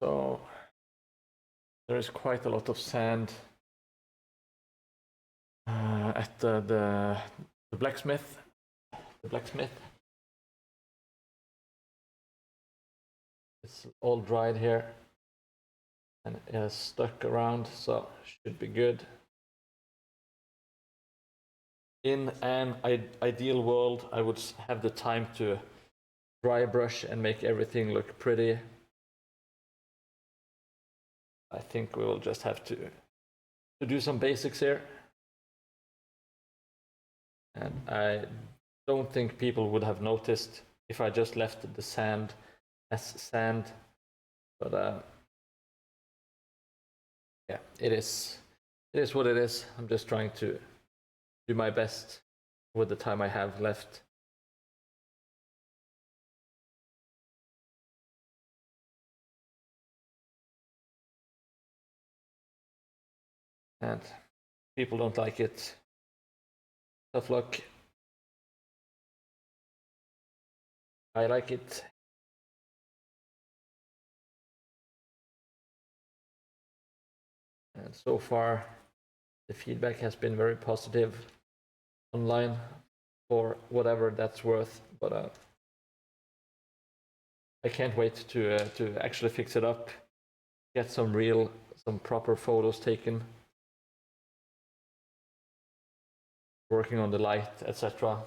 So there is quite a lot of sand at the blacksmith. The blacksmith. It's all dried here and it is stuck around, so should be good. In an ideal world, I would have the time to dry brush and make everything look pretty. I think we will just have to do some basics here. And I don't think people would have noticed if I just left the sand as sand. But yeah, it is what it is. I'm just trying to do my best with the time I have left. And people don't like it, tough luck. I like it. And so far, the feedback has been very positive online for whatever that's worth. But I can't wait to actually fix it up, get some proper photos taken, working on the light, etc.,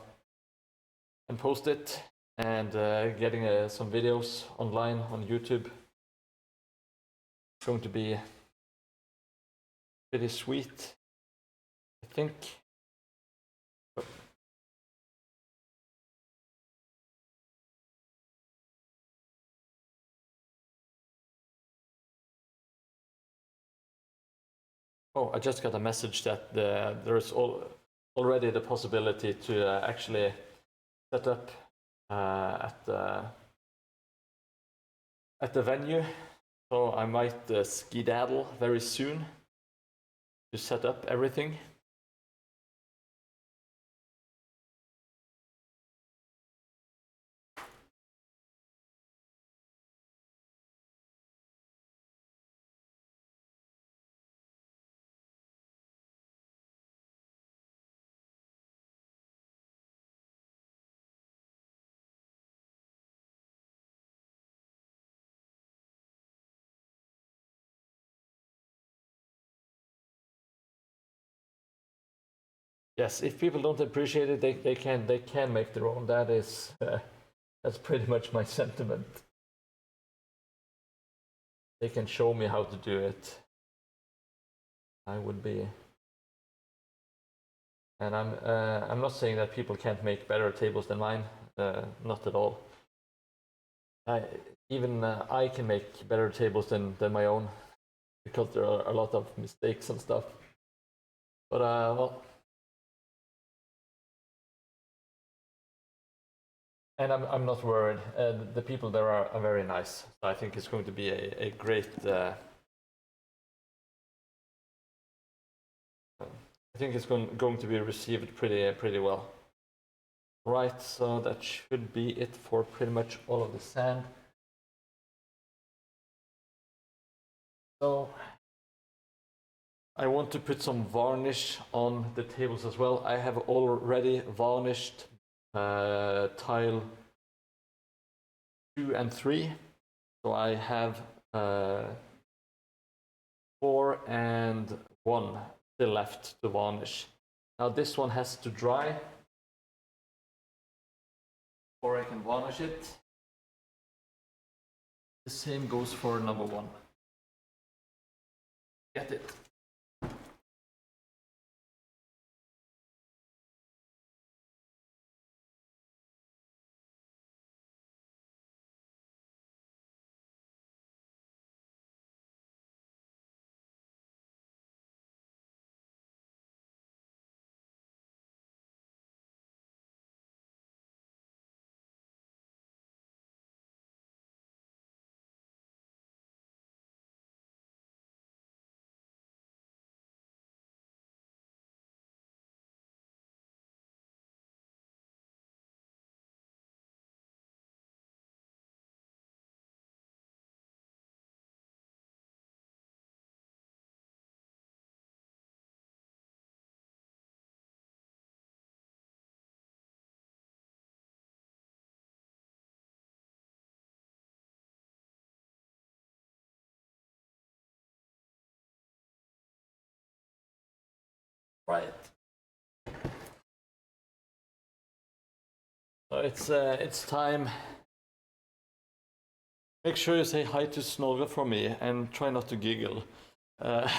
and post it, and getting some videos online on YouTube. It's going to be pretty sweet, I think. Oh, I just got a message that there's already the possibility to actually set up at the venue. So I might skedaddle very soon to set up everything. Yes, if people don't appreciate it, they can make their own. That's pretty much my sentiment. They can show me how to do it. I would be, and I'm not saying that people can't make better tables than mine. Not at all. Even I can make better tables than my own, because there are a lot of mistakes and stuff. But well. And I'm not worried. The people there are very nice. So I think it's going to be a great. I think it's going to be received pretty well. Right. So that should be it for pretty much all of the sand. So I want to put some varnish on the tables as well. I have already varnished tile 2 and 3. So I have 4 and 1 still left to varnish. Now this one has to dry before I can varnish it. The same goes for number 1. Get it. Right. So it's time. Make sure you say hi to Snorre for me and try not to giggle. I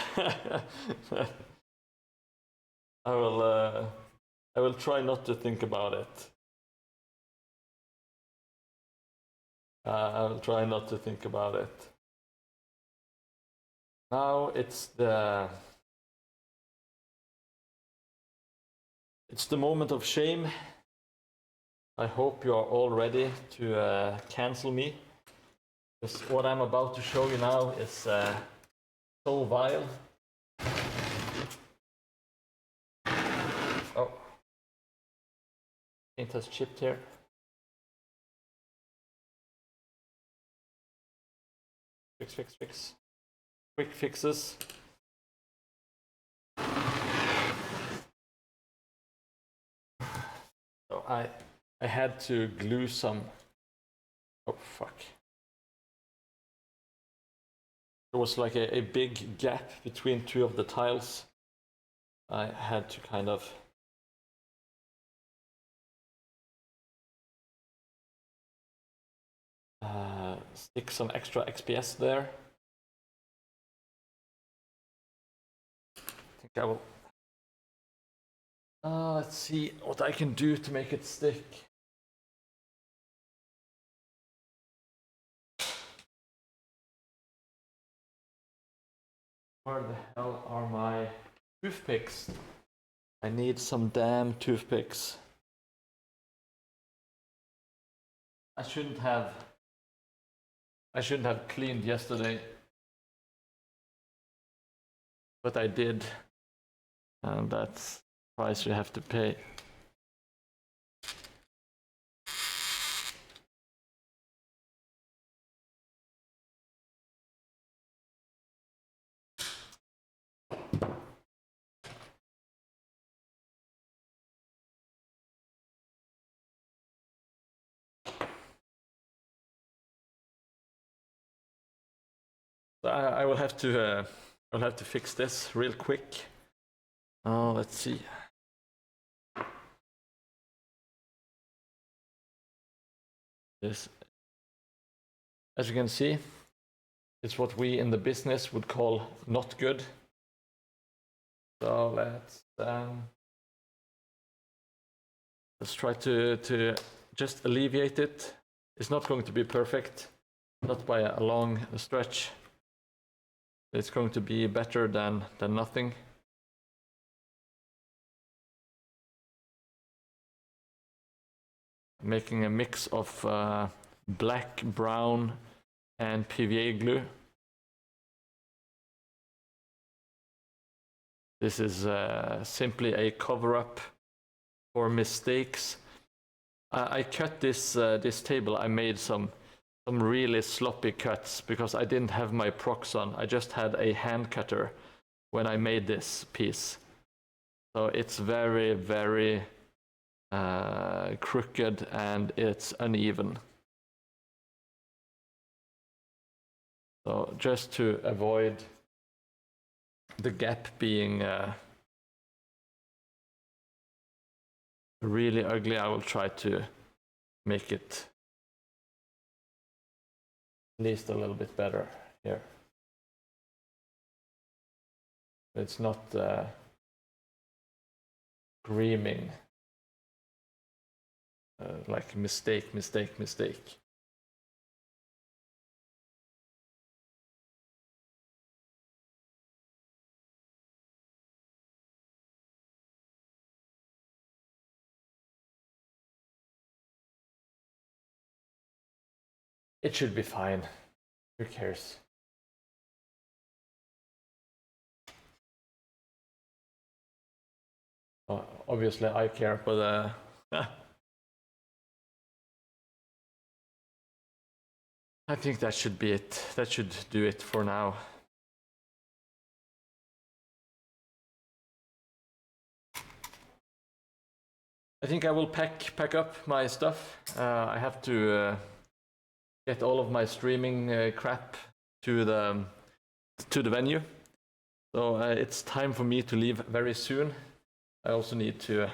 will try not to think about it. I will try not to think about it. Now it's the moment of shame. I hope you are all ready to cancel me. Because what I'm about to show you now is so vile. Paint has chipped here. Fix. Quick fixes. So I had to glue some. Oh fuck. There was like a big gap between two of the tiles. I had to kind of stick some extra XPS there. I think I will. Let's see what I can do to make it stick. Where the hell are my toothpicks? I need some damn toothpicks. I shouldn't have cleaned yesterday, but I did, and that's the price you have to pay. I will have to fix this real quick. Oh, let's see. This, as you can see, it's what we in the business would call not good. So let's try to just alleviate it. It's not going to be perfect, not by a long stretch. It's going to be better than nothing. Making a mix of black, brown, and PVA glue. This is simply a cover-up for mistakes. I cut this table. I made some really sloppy cuts because I didn't have my procs on. I just had a hand cutter when I made this piece. So it's very, very crooked and it's uneven. So just to avoid the gap being really ugly, I will try to make it at least a little bit better here. It's not screaming like mistake. It should be fine. Who cares? Obviously I care, but I think that should be it. That should do it for now. I think I will pack up my stuff. I have to get all of my streaming crap to the venue. So it's time for me to leave very soon. I also need to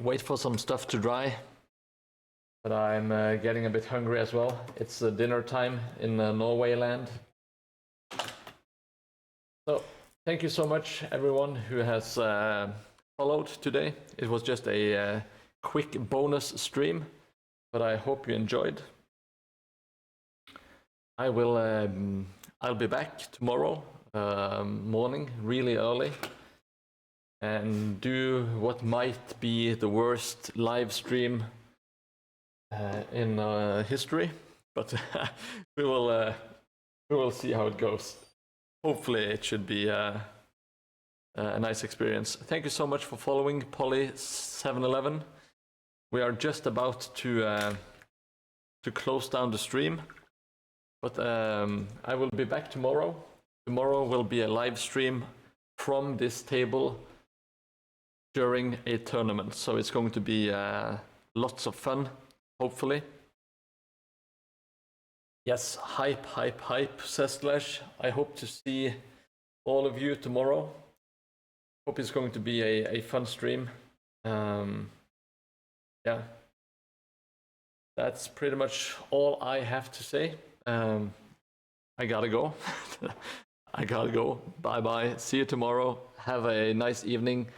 wait for some stuff to dry. But I'm getting a bit hungry as well. It's dinner time in Norway land. So thank you so much everyone who has followed today. It was just a quick bonus stream, but I hope you enjoyed. I'll be back tomorrow morning, really early, and do what might be the worst live stream in history, but we will see how it goes. Hopefully it should be a nice experience. Thank you so much for following Polly711. We are just about to close down the stream, but I will be back tomorrow. Tomorrow will be a live stream from this table during a tournament, so it's going to be lots of fun, hopefully. Yes, hype, hype, hype, says Slash. I hope to see all of you tomorrow. Hope it's going to be a fun stream. Yeah, that's pretty much all I have to say. I gotta go. I gotta go. Bye bye. See you tomorrow. Have a nice evening.